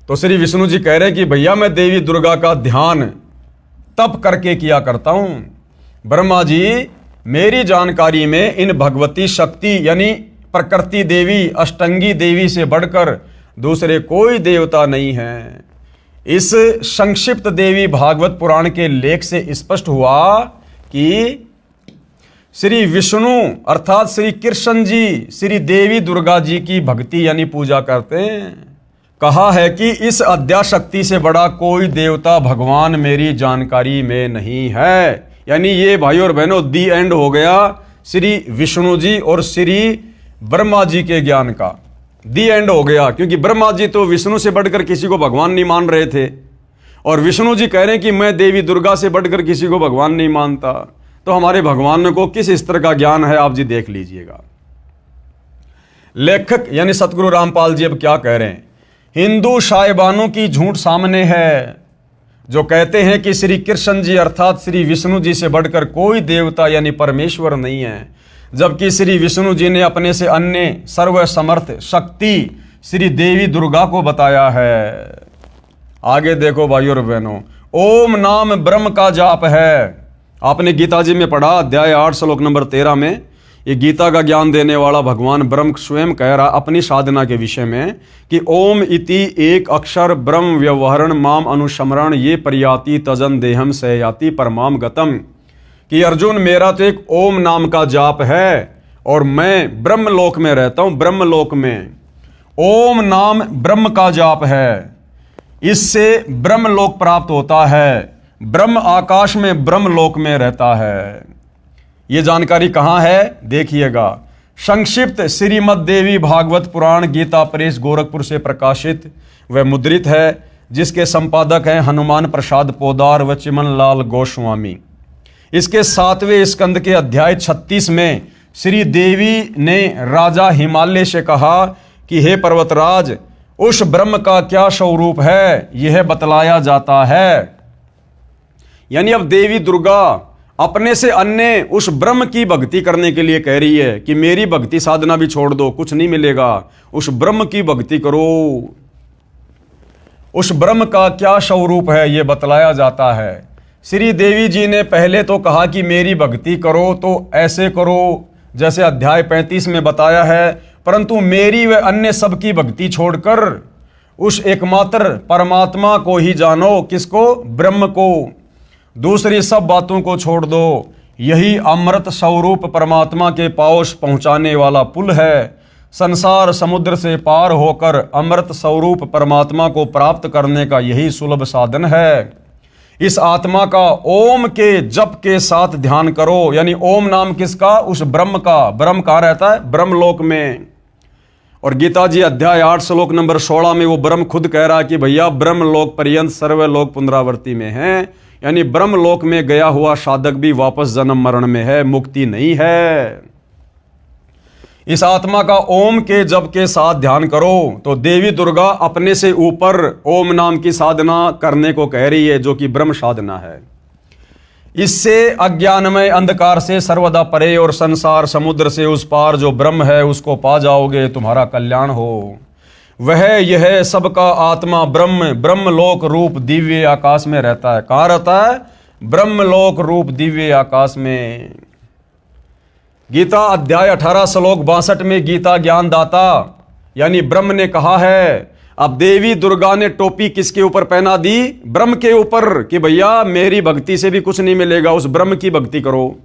तो श्री विष्णु जी कह रहे हैं कि भैया मैं देवी दुर्गा का ध्यान तप करके किया करता हूं। ब्रह्मा जी मेरी जानकारी में इन भगवती शक्ति यानी प्रकृति देवी, अष्टंगी देवी से बढ़कर दूसरे कोई देवता नहीं है। इस संक्षिप्त देवी भागवत पुराण के लेख से स्पष्ट हुआ कि श्री विष्णु अर्थात श्री कृष्ण जी श्री देवी दुर्गा जी की भक्ति यानी पूजा करते हैं। कहा है कि इस अध्याशक्ति से बड़ा कोई देवता भगवान मेरी जानकारी में नहीं है। यानी ये भाई और बहनों दी एंड हो गया श्री विष्णु जी और श्री ब्रह्मा जी के ज्ञान का। दी एंड हो गया, क्योंकि ब्रह्मा जी तो विष्णु से बढ़कर किसी को भगवान नहीं मान रहे थे और विष्णु जी कह रहे हैं कि मैं देवी दुर्गा से बढ़कर किसी को भगवान नहीं मानता। तो हमारे भगवान को किस स्तर का ज्ञान है आप जी देख लीजिएगा। लेखक यानी सतगुरु रामपाल जी अब क्या कह रहे हैं? हिंदू साहिबानों की झूठ सामने है। जो कहते हैं कि श्री कृष्ण जी अर्थात श्री विष्णु जी से बढ़कर कोई देवता यानी परमेश्वर नहीं है, जबकि श्री विष्णु जी ने अपने से अन्य सर्वसमर्थ शक्ति श्री देवी दुर्गा को बताया है। आगे देखो भाइयों और बहनों, ओम नाम ब्रह्म का जाप है। आपने गीता जी में पढ़ा, अध्याय 8 श्लोक नंबर 13 में, ये गीता का ज्ञान देने वाला भगवान ब्रह्म स्वयं कह रहा अपनी साधना के विषय में कि ओम इति एक अक्षर ब्रह्म व्यवहरण माम अनुस्मरण ये प्रयाति तजन देहम से याति परमाम गतम, कि अर्जुन मेरा तो एक ओम नाम का जाप है और मैं ब्रह्मलोक में रहता हूं। ब्रह्मलोक में ओम नाम ब्रह्म का जाप है, इससे ब्रह्मलोक प्राप्त होता है। ब्रह्म आकाश में ब्रह्मलोक में रहता है। ये जानकारी कहाँ है देखिएगा, संक्षिप्त श्रीमद देवी भागवत पुराण गीता प्रेस गोरखपुर से प्रकाशित व मुद्रित है, जिसके संपादक हैं हनुमान प्रसाद पोदार व चिमन लाल गोस्वामी। इसके 7वें स्कंद के अध्याय 36 में श्री देवी ने राजा हिमालय से कहा कि हे पर्वतराज, उस ब्रह्म का क्या स्वरूप है यह बतलाया जाता है। यानी अब देवी दुर्गा अपने से अन्य उस ब्रह्म की भक्ति करने के लिए कह रही है कि मेरी भक्ति साधना भी छोड़ दो, कुछ नहीं मिलेगा, उस ब्रह्म की भक्ति करो। उस ब्रह्म का क्या स्वरूप है यह बतलाया जाता है। श्री देवी जी ने पहले तो कहा कि मेरी भक्ति करो तो ऐसे करो जैसे अध्याय 35 में बताया है, परंतु मेरी व अन्य सबकी भक्ति छोड़कर उस एकमात्र परमात्मा को ही जानो। किसको? ब्रह्म को। दूसरी सब बातों को छोड़ दो। यही अमृत स्वरूप परमात्मा के पास पहुंचाने वाला पुल है। संसार समुद्र से पार होकर अमृत स्वरूप परमात्मा को प्राप्त करने का यही सुलभ साधन है। इस आत्मा का ओम के जप के साथ ध्यान करो। यानी ओम नाम किसका? उस ब्रह्म का। ब्रह्म कहाँ रहता है? ब्रह्मलोक में। और गीता जी अध्याय 8 श्लोक नंबर 16 में वो ब्रह्म खुद कह रहा है कि भैया ब्रह्मलोक पर्यंत सर्वलोक पुनरावृत्ति में है। यानी ब्रह्मलोक में गया हुआ साधक भी वापस जन्म मरण में है, मुक्ति नहीं है। इस आत्मा का ओम के जप के साथ ध्यान करो। तो देवी दुर्गा अपने से ऊपर ओम नाम की साधना करने को कह रही है, जो कि ब्रह्म साधना है। इससे अज्ञानमय अंधकार से सर्वदा परे और संसार समुद्र से उस पार जो ब्रह्म है उसको पा जाओगे, तुम्हारा कल्याण हो। वह यह सबका आत्मा ब्रह्म ब्रह्मलोक रूप दिव्य आकाश में रहता है। कहाँ रहता है? ब्रह्मलोक रूप दिव्य आकाश में। गीता अध्याय 18 श्लोक 62 में गीता ज्ञानदाता यानी ब्रह्म ने कहा है। अब देवी दुर्गा ने टोपी किसके ऊपर पहना दी? ब्रह्म के ऊपर, कि भैया मेरी भक्ति से भी कुछ नहीं मिलेगा, उस ब्रह्म की भक्ति करो।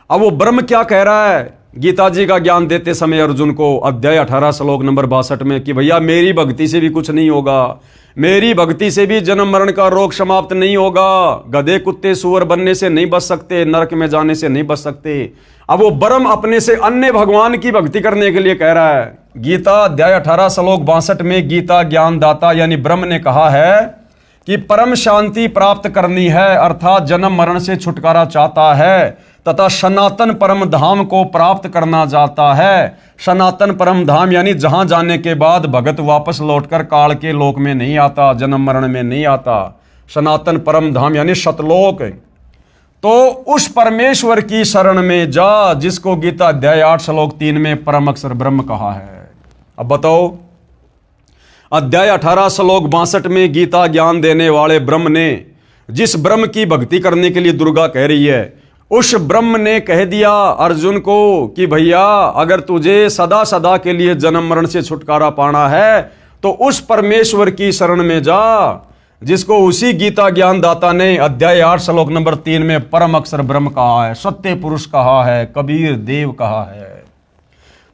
अब वो ब्रह्म क्या कह रहा है गीता जी का ज्ञान देते समय अर्जुन को अध्याय 18 श्लोक नंबर 62 में कि भैया मेरी भक्ति से भी कुछ नहीं होगा, मेरी भक्ति से भी जन्म मरण का रोग समाप्त नहीं होगा, गधे कुत्ते सूअर बनने से नहीं बच सकते, नरक में जाने से नहीं बच सकते। अब वो ब्रह्म अपने से अन्य भगवान की भक्ति करने के लिए कह रहा है। गीता अध्याय 18 श्लोक 62 में गीता ज्ञानदाता यानी ब्रह्म ने कहा है कि परम शांति प्राप्त करनी है, अर्थात जन्म मरण से छुटकारा चाहता है तथा सनातन परम धाम को प्राप्त करना चाहता है। सनातन परम धाम यानी जहां जाने के बाद भगत वापस लौटकर काल के लोक में नहीं आता, जन्म मरण में नहीं आता। सनातन परम धाम यानी सतलोक। तो उस परमेश्वर की शरण में जा जिसको गीता अध्याय 8 श्लोक 3 में परम अक्षर ब्रह्म कहा है। अब बताओ, अध्याय 18 श्लोक 62 में गीता ज्ञान देने वाले ब्रह्म ने जिस ब्रह्म की भक्ति करने के लिए दुर्गा कह रही है, उस ब्रह्म ने कह दिया अर्जुन को कि भैया अगर तुझे सदा सदा के लिए जन्म मरण से छुटकारा पाना है तो उस परमेश्वर की शरण में जा जिसको उसी गीता ज्ञानदाता ने अध्याय 8 श्लोक नंबर 3 में परम अक्षर ब्रह्म कहा है, सत्य पुरुष कहा है, कबीर देव कहा है।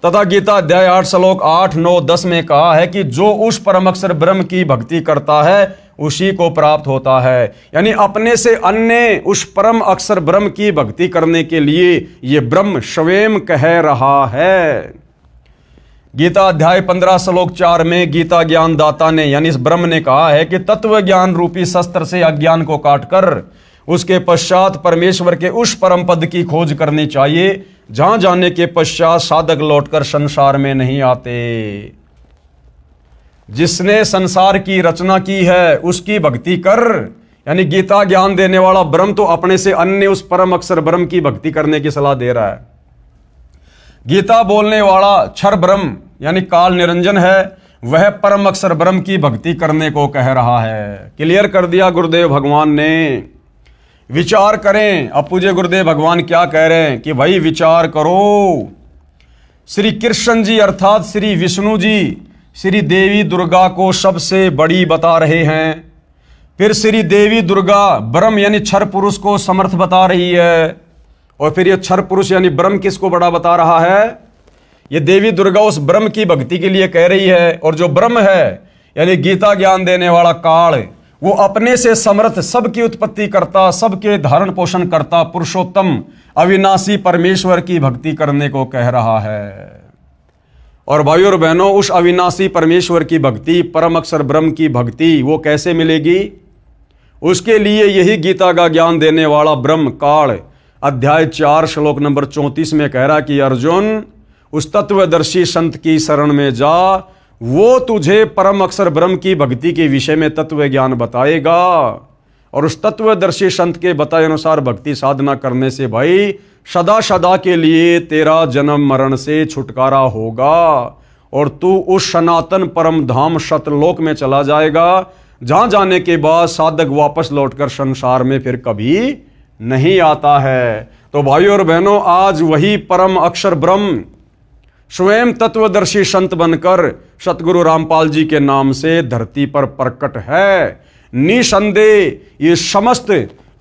तथा गीता अध्याय 8 श्लोक 8, 9, 10 में कहा है कि जो उस परम अक्षर ब्रह्म की भक्ति करता है उसी को प्राप्त होता है। यानी अपने से अन्य उस परम अक्षर ब्रह्म की भक्ति करने के लिए ये ब्रह्म स्वयं कह रहा है। गीता अध्याय 15 श्लोक 4 में गीता ज्ञानदाता ने यानी इस ब्रह्म ने कहा है कि तत्व ज्ञान रूपी शस्त्र से अज्ञान को काटकर उसके पश्चात परमेश्वर के उस परम पद की खोज करनी चाहिए जहां जाने के पश्चात साधक लौटकर संसार में नहीं आते। जिसने संसार की रचना की है उसकी भक्ति कर, यानी गीता ज्ञान देने वाला ब्रह्म तो अपने से अन्य उस परम अक्षर ब्रह्म की भक्ति करने की सलाह दे रहा है। गीता बोलने वाला क्षर ब्रह्म यानी काल निरंजन है, वह परम अक्षर ब्रह्म की भक्ति करने को कह रहा है। क्लियर कर दिया गुरुदेव भगवान ने। विचार करें। अब पूज्य गुरुदेव भगवान क्या कह रहे हैं कि भाई विचार करो। श्री कृष्ण जी अर्थात श्री विष्णु जी श्री देवी दुर्गा को सबसे बड़ी बता रहे हैं। फिर श्री देवी दुर्गा ब्रह्म यानी क्षर पुरुष को समर्थ बता रही है, और फिर ये क्षर पुरुष यानी ब्रह्म किसको बड़ा बता रहा है? ये देवी दुर्गा उस ब्रह्म की भक्ति के लिए कह रही है। और जो ब्रह्म है यानी गीता ज्ञान देने वाला काल, वो अपने से समर्थ, सबकी उत्पत्ति करता, सबके धारण पोषण करता पुरुषोत्तम अविनाशी परमेश्वर की भक्ति करने को कह रहा है। और भाइयों और बहनों, उस अविनाशी परमेश्वर की भक्ति, परम अक्षर ब्रह्म की भक्ति वो कैसे मिलेगी? उसके लिए यही गीता का ज्ञान देने वाला ब्रह्म काल अध्याय 4 श्लोक नंबर 34 में कह रहा कि अर्जुन, उस तत्वदर्शी संत की शरण में जा, वो तुझे परम अक्षर ब्रह्म की भक्ति के विषय में तत्व ज्ञान बताएगा। और उस तत्वदर्शी संत के बताए अनुसार भक्ति साधना करने से भाई सदा सदा के लिए तेरा जन्म मरण से छुटकारा होगा, और तू उस सनातन परम धाम सतलोक में चला जाएगा, जहां जाने के बाद साधक वापस लौटकर संसार में फिर कभी नहीं आता है। तो भाइयों और बहनों, आज वही परम अक्षर ब्रह्म स्वयं तत्वदर्शी संत बनकर सतगुरु रामपाल जी के नाम से धरती पर प्रकट है। निसंदेह ये समस्त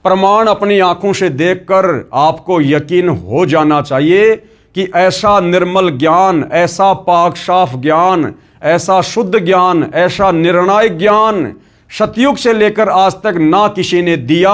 प्रमाण अपनी आंखों से देखकर आपको यकीन हो जाना चाहिए कि ऐसा निर्मल ज्ञान, ऐसा पाक साफ ज्ञान, ऐसा शुद्ध ज्ञान, ऐसा निर्णायक ज्ञान सतयुग से लेकर आज तक ना किसी ने दिया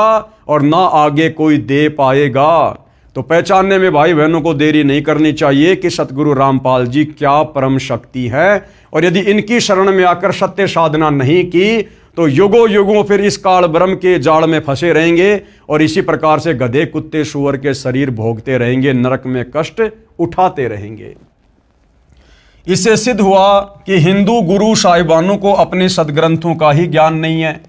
और ना आगे कोई दे पाएगा। तो पहचानने में भाई बहनों को देरी नहीं करनी चाहिए कि सतगुरु रामपाल जी क्या परम शक्ति है, और यदि इनकी शरण में आकर सत्य साधना नहीं की तो युगों युगों फिर इस काल ब्रह्म के जाल में फंसे रहेंगे, और इसी प्रकार से गधे कुत्ते सूअर के शरीर भोगते रहेंगे, नरक में कष्ट उठाते रहेंगे। इससे सिद्ध हुआ कि हिंदू गुरु साहिबानों को अपने सदग्रंथों का ही ज्ञान नहीं है।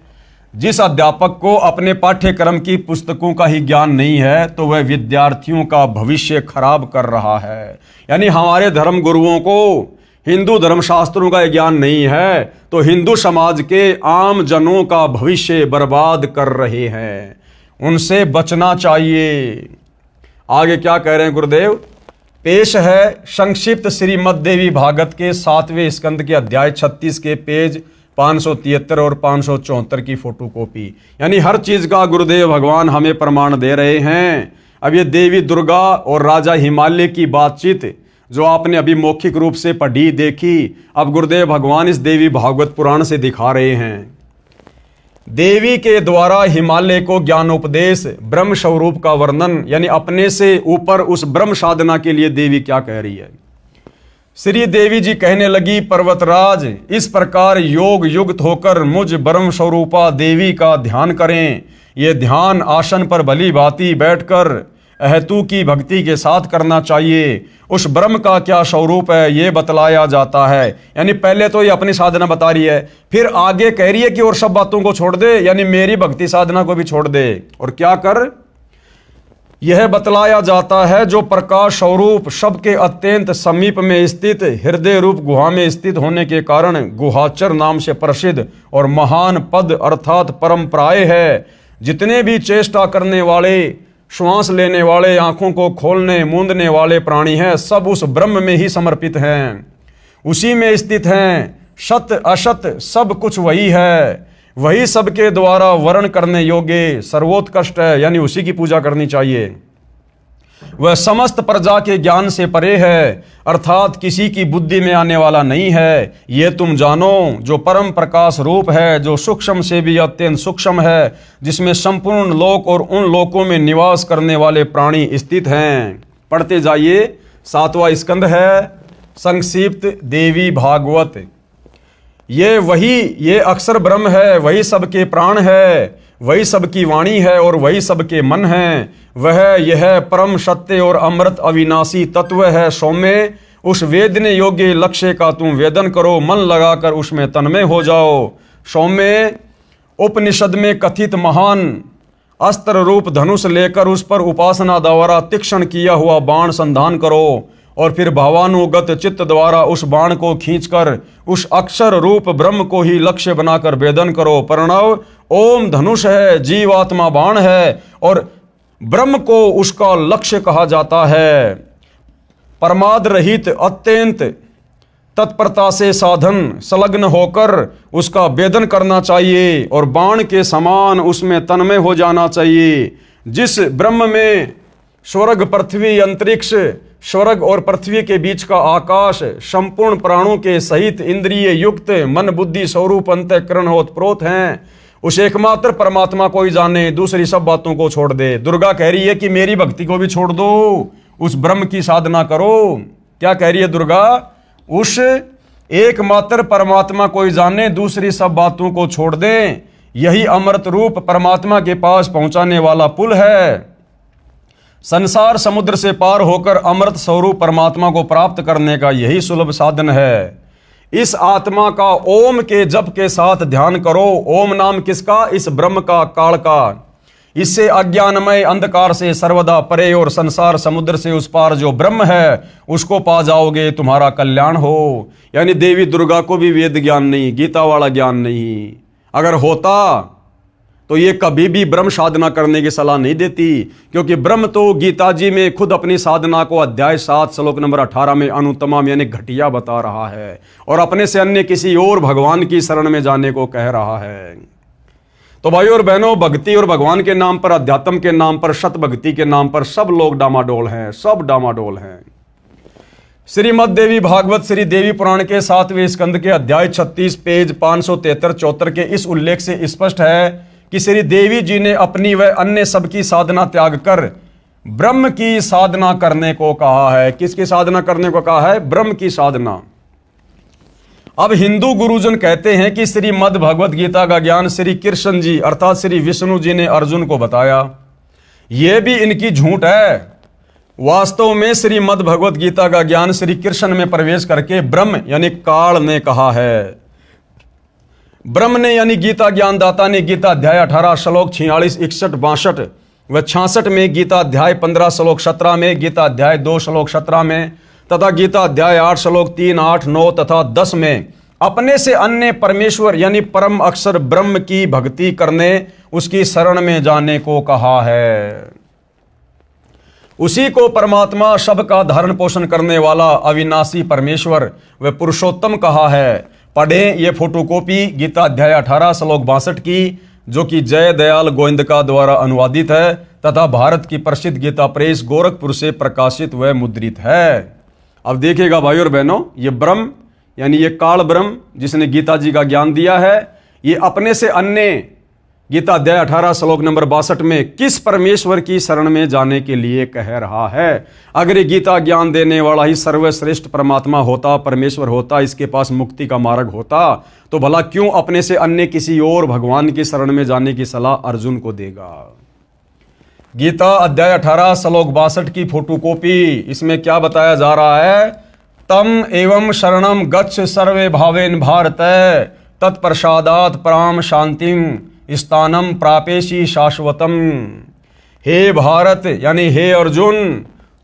जिस अध्यापक को अपने पाठ्यक्रम की पुस्तकों का ही ज्ञान नहीं है तो वह विद्यार्थियों का भविष्य खराब कर रहा है। यानी हमारे धर्म गुरुओं को हिंदू धर्मशास्त्रों का ज्ञान नहीं है तो हिंदू समाज के आम जनों का भविष्य बर्बाद कर रहे हैं, उनसे बचना चाहिए। आगे क्या कह रहे हैं गुरुदेव? पेश है संक्षिप्त श्रीमद् देवी भागवत के 7वें स्कंद के अध्याय 36 के पेज 573 और 574 की फोटोकॉपी। यानी हर चीज का गुरुदेव भगवान हमें प्रमाण दे रहे हैं। अब ये देवी दुर्गा और राजा हिमालय की बातचीत जो आपने अभी मौखिक रूप से पढ़ी देखी, अब गुरुदेव भगवान इस देवी भागवत पुराण से दिखा रहे हैं। देवी के द्वारा हिमालय को ज्ञानोपदेश, ब्रह्म स्वरूप का वर्णन, यानी अपने से ऊपर उस ब्रह्म साधना के लिए देवी क्या कह रही है? श्री देवी जी कहने लगी, पर्वतराज, इस प्रकार योग युक्त होकर मुझ ब्रह्म स्वरूपा देवी का ध्यान करें। ये ध्यान आसन पर भली भांति बैठकर अहेतु की भक्ति के साथ करना चाहिए। उस ब्रह्म का क्या स्वरूप है ये बतलाया जाता है। यानी पहले तो ये अपनी साधना बता रही है, फिर आगे कह रही है कि और सब बातों को छोड़ दे, यानी मेरी भक्ति साधना को भी छोड़ दे। और क्या कर? यह बतलाया जाता है जो प्रकाश स्वरूप सबके अत्यंत समीप में स्थित हृदय रूप गुहा में स्थित होने के कारण गुहाचर नाम से प्रसिद्ध और महान पद अर्थात परंपराएं है। जितने भी चेष्टा करने वाले, श्वास लेने वाले, आंखों को खोलने मूंदने वाले प्राणी हैं, सब उस ब्रह्म में ही समर्पित हैं, उसी में स्थित हैं। सत असत सब कुछ वही है, वही सबके द्वारा वर्ण करने योग्य सर्वोत्कृष्ट है, यानी उसी की पूजा करनी चाहिए। वह समस्त प्रजा के ज्ञान से परे है, अर्थात किसी की बुद्धि में आने वाला नहीं है। ये तुम जानो, जो परम प्रकाश रूप है, जो सूक्ष्म से भी अत्यंत सूक्ष्म है, जिसमें संपूर्ण लोक और उन लोकों में निवास करने वाले प्राणी स्थित हैं। पढ़ते जाइए। 7वां स्कंद है संक्षिप्त देवी भागवत। ये अक्षर ब्रह्म है, वही सबके प्राण है, वही सबकी वाणी है और वही सबके मन है। वह यह परम सत्य और अमृत अविनाशी तत्व है। सौम्य, उस वेदने योग्य लक्ष्य का तुम वेदन करो, मन लगाकर उसमें तन्मय हो जाओ। सौम्य, उपनिषद में कथित महान अस्त्र रूप धनुष लेकर उस पर उपासना द्वारा तीक्ष्ण किया हुआ बाण संधान करो और फिर भावानुगत चित्त द्वारा उस बाण को खींचकर उस अक्षर रूप ब्रह्म को ही लक्ष्य बनाकर वेदन करो। प्रणव ओम धनुष है, जीवात्मा बाण है और ब्रह्म को उसका लक्ष्य कहा जाता है। परमाद रहित अत्यंत तत्परता से साधन संलग्न होकर उसका वेदन करना चाहिए और बाण के समान उसमें तन्मय हो जाना चाहिए। जिस ब्रह्म में स्वर्ग पृथ्वी अंतरिक्ष, स्वर्ग और पृथ्वी के बीच का आकाश संपूर्ण प्राणों के सहित इंद्रिय युक्त मन बुद्धि स्वरूप अंतःकरण ओतप्रोत हैं, उस एकमात्र परमात्मा को ही जाने, दूसरी सब बातों को छोड़ दे। दुर्गा कह रही है कि मेरी भक्ति को भी छोड़ दो, उस ब्रह्म की साधना करो। क्या कह रही है दुर्गा? उस एकमात्र परमात्मा को ही जाने, दूसरी सब बातों को छोड़ दें। यही अमृत रूप परमात्मा के पास पहुंचाने वाला पुल है। संसार समुद्र से पार होकर अमृत स्वरूप परमात्मा को प्राप्त करने का यही सुलभ साधन है। इस आत्मा का ओम के जप के साथ ध्यान करो। ओम नाम किसका? इस ब्रह्म का, काल का। इससे अज्ञानमय अंधकार से सर्वदा परे और संसार समुद्र से उस पार जो ब्रह्म है उसको पा जाओगे, तुम्हारा कल्याण हो। यानी देवी दुर्गा को भी वेद ज्ञान नहीं, गीता वाला ज्ञान नहीं। अगर होता तो ये कभी भी ब्रह्म साधना करने की सलाह नहीं देती, क्योंकि ब्रह्म तो गीता जी में खुद अपनी साधना को अध्याय 7 श्लोक नंबर 18 में अनुत्तमा यानी घटिया बता रहा है और अपने से अन्य किसी और भगवान की शरण में जाने को कह रहा है। तो भाइयों और बहनों, भक्ति और भगवान के नाम पर, अध्यात्म के नाम पर, सत भक्ति के नाम पर सब लोग डामाडोल हैं, सब डामाडोल हैं। श्रीमद् देवी भागवत श्री देवी पुराण के 7वें स्कंद के अध्याय 36 पेज 573-74 के इस उल्लेख से स्पष्ट है कि श्री देवी जी ने अपनी व अन्य सबकी साधना त्याग कर ब्रह्म की साधना करने को कहा है। किसकी साधना करने को कहा है? ब्रह्म की साधना। अब हिंदू गुरुजन कहते हैं कि श्रीमद् भगवत गीता का ज्ञान श्री कृष्ण जी अर्थात श्री विष्णु जी ने अर्जुन को बताया। यह भी इनकी झूठ है। वास्तव में श्रीमद् भगवत गीता का ज्ञान श्री कृष्ण में प्रवेश करके ब्रह्म यानी काल ने कहा है। ब्रह्म ने यानी गीता ज्ञानदाता ने गीता अध्याय 18 श्लोक 46, 61, 62 व 66 में, गीता अध्याय 15 श्लोक 17 में, गीता अध्याय 2 श्लोक 17 में तथा गीता अध्याय 8 श्लोक 3, 8, 9 तथा 10 में अपने से अन्य परमेश्वर यानी परम अक्षर ब्रह्म की भक्ति करने, उसकी शरण में जाने को कहा है। उसी को परमात्मा सबका धारण पोषण करने वाला अविनाशी परमेश्वर व पुरुषोत्तम कहा है। पढ़ें ये फोटोकॉपी गीता अध्याय 18 श्लोक 62 की, जो कि जय दयाल गोविंदका द्वारा अनुवादित है तथा भारत की प्रसिद्ध गीता प्रेस गोरखपुर से प्रकाशित व मुद्रित है। अब देखिएगा भाइयों और बहनों, ये ब्रह्म यानी ये काल ब्रह्म जिसने गीता जी का ज्ञान दिया है, ये अपने से अन्य गीता अध्याय 18 श्लोक नंबर 62 में किस परमेश्वर की शरण में जाने के लिए कह रहा है। अगर ये गीता ज्ञान देने वाला ही सर्वश्रेष्ठ परमात्मा होता, परमेश्वर होता, इसके पास मुक्ति का मार्ग होता, तो भला क्यों अपने से अन्य किसी और भगवान की शरण में जाने की सलाह अर्जुन को देगा। गीता अध्याय 18 श्लोक 62 की फोटोकॉपी, इसमें क्या बताया जा रहा है? तम एवं शरणम गच्छ सर्वे भावेन भारत तत्प्रसादात पराम शांतिम स्थानम प्रापेशी शाश्वतम। हे भारत यानी हे अर्जुन,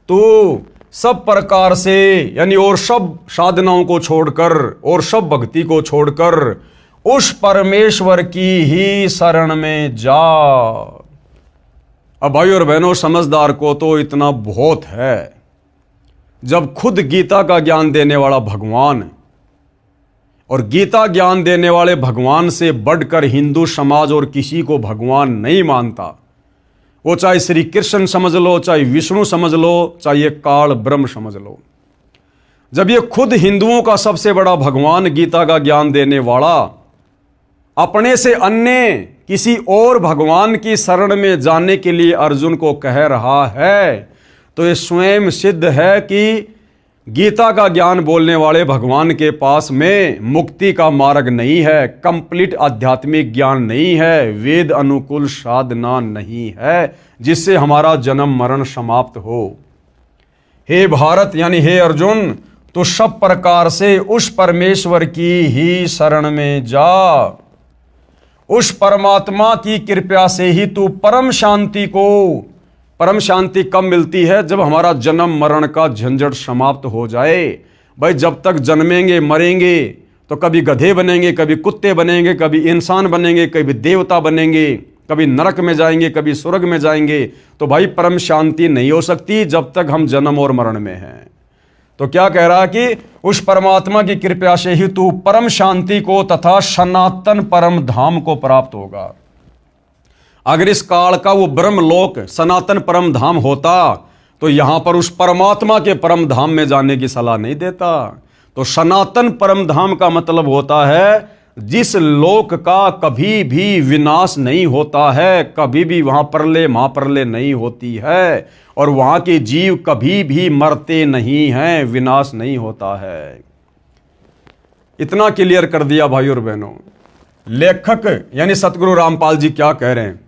तू सब प्रकार से यानी और सब साधनाओं को छोड़कर और सब भक्ति को छोड़कर उस परमेश्वर की ही शरण में जा। अब भाई और बहनों, समझदार को तो इतना बहुत है जब खुद गीता का ज्ञान देने वाला भगवान और गीता ज्ञान देने वाले भगवान से बढ़कर हिंदू समाज और किसी को भगवान नहीं मानता। वो चाहे श्री कृष्ण समझ लो, चाहे विष्णु समझ लो, चाहे ये काल ब्रह्म समझ लो। जब ये खुद हिंदुओं का सबसे बड़ा भगवान गीता का ज्ञान देने वाला अपने से अन्य किसी और भगवान की शरण में जाने के लिए अर्जुन को कह रहा है, तो ये स्वयं सिद्ध है कि गीता का ज्ञान बोलने वाले भगवान के पास में मुक्ति का मार्ग नहीं है, कंप्लीट आध्यात्मिक ज्ञान नहीं है, वेद अनुकूल साधना नहीं है जिससे हमारा जन्म मरण समाप्त हो। हे भारत यानी हे अर्जुन, तो सब प्रकार से उस परमेश्वर की ही शरण में जा। उस परमात्मा की कृपा से ही तू परम शांति कब मिलती है? जब हमारा जन्म मरण का झंझट समाप्त हो जाए। भाई जब तक जन्मेंगे मरेंगे तो कभी गधे बनेंगे, कभी कुत्ते बनेंगे, कभी इंसान बनेंगे, कभी देवता बनेंगे, कभी नरक में जाएंगे, कभी स्वर्ग में जाएंगे। तो भाई परम शांति नहीं हो सकती जब तक हम जन्म और मरण में हैं। तो क्या कह रहा है कि उस परमात्मा की कृपा से ही तू परम शांति को तथा सनातन परम धाम को प्राप्त होगा। अगर इस काल का वो ब्रह्मलोक सनातन परम धाम होता तो यहां पर उस परमात्मा के परम धाम में जाने की सलाह नहीं देता। तो सनातन परम धाम का मतलब होता है जिस लोक का कभी भी विनाश नहीं होता है, कभी भी वहां प्रलय महाप्रलय नहीं होती है, और वहां के जीव कभी भी मरते नहीं हैं, विनाश नहीं होता है। इतना क्लियर कर दिया भाई और बहनों। लेखक यानी सतगुरु रामपाल जी क्या कह रहे हैं?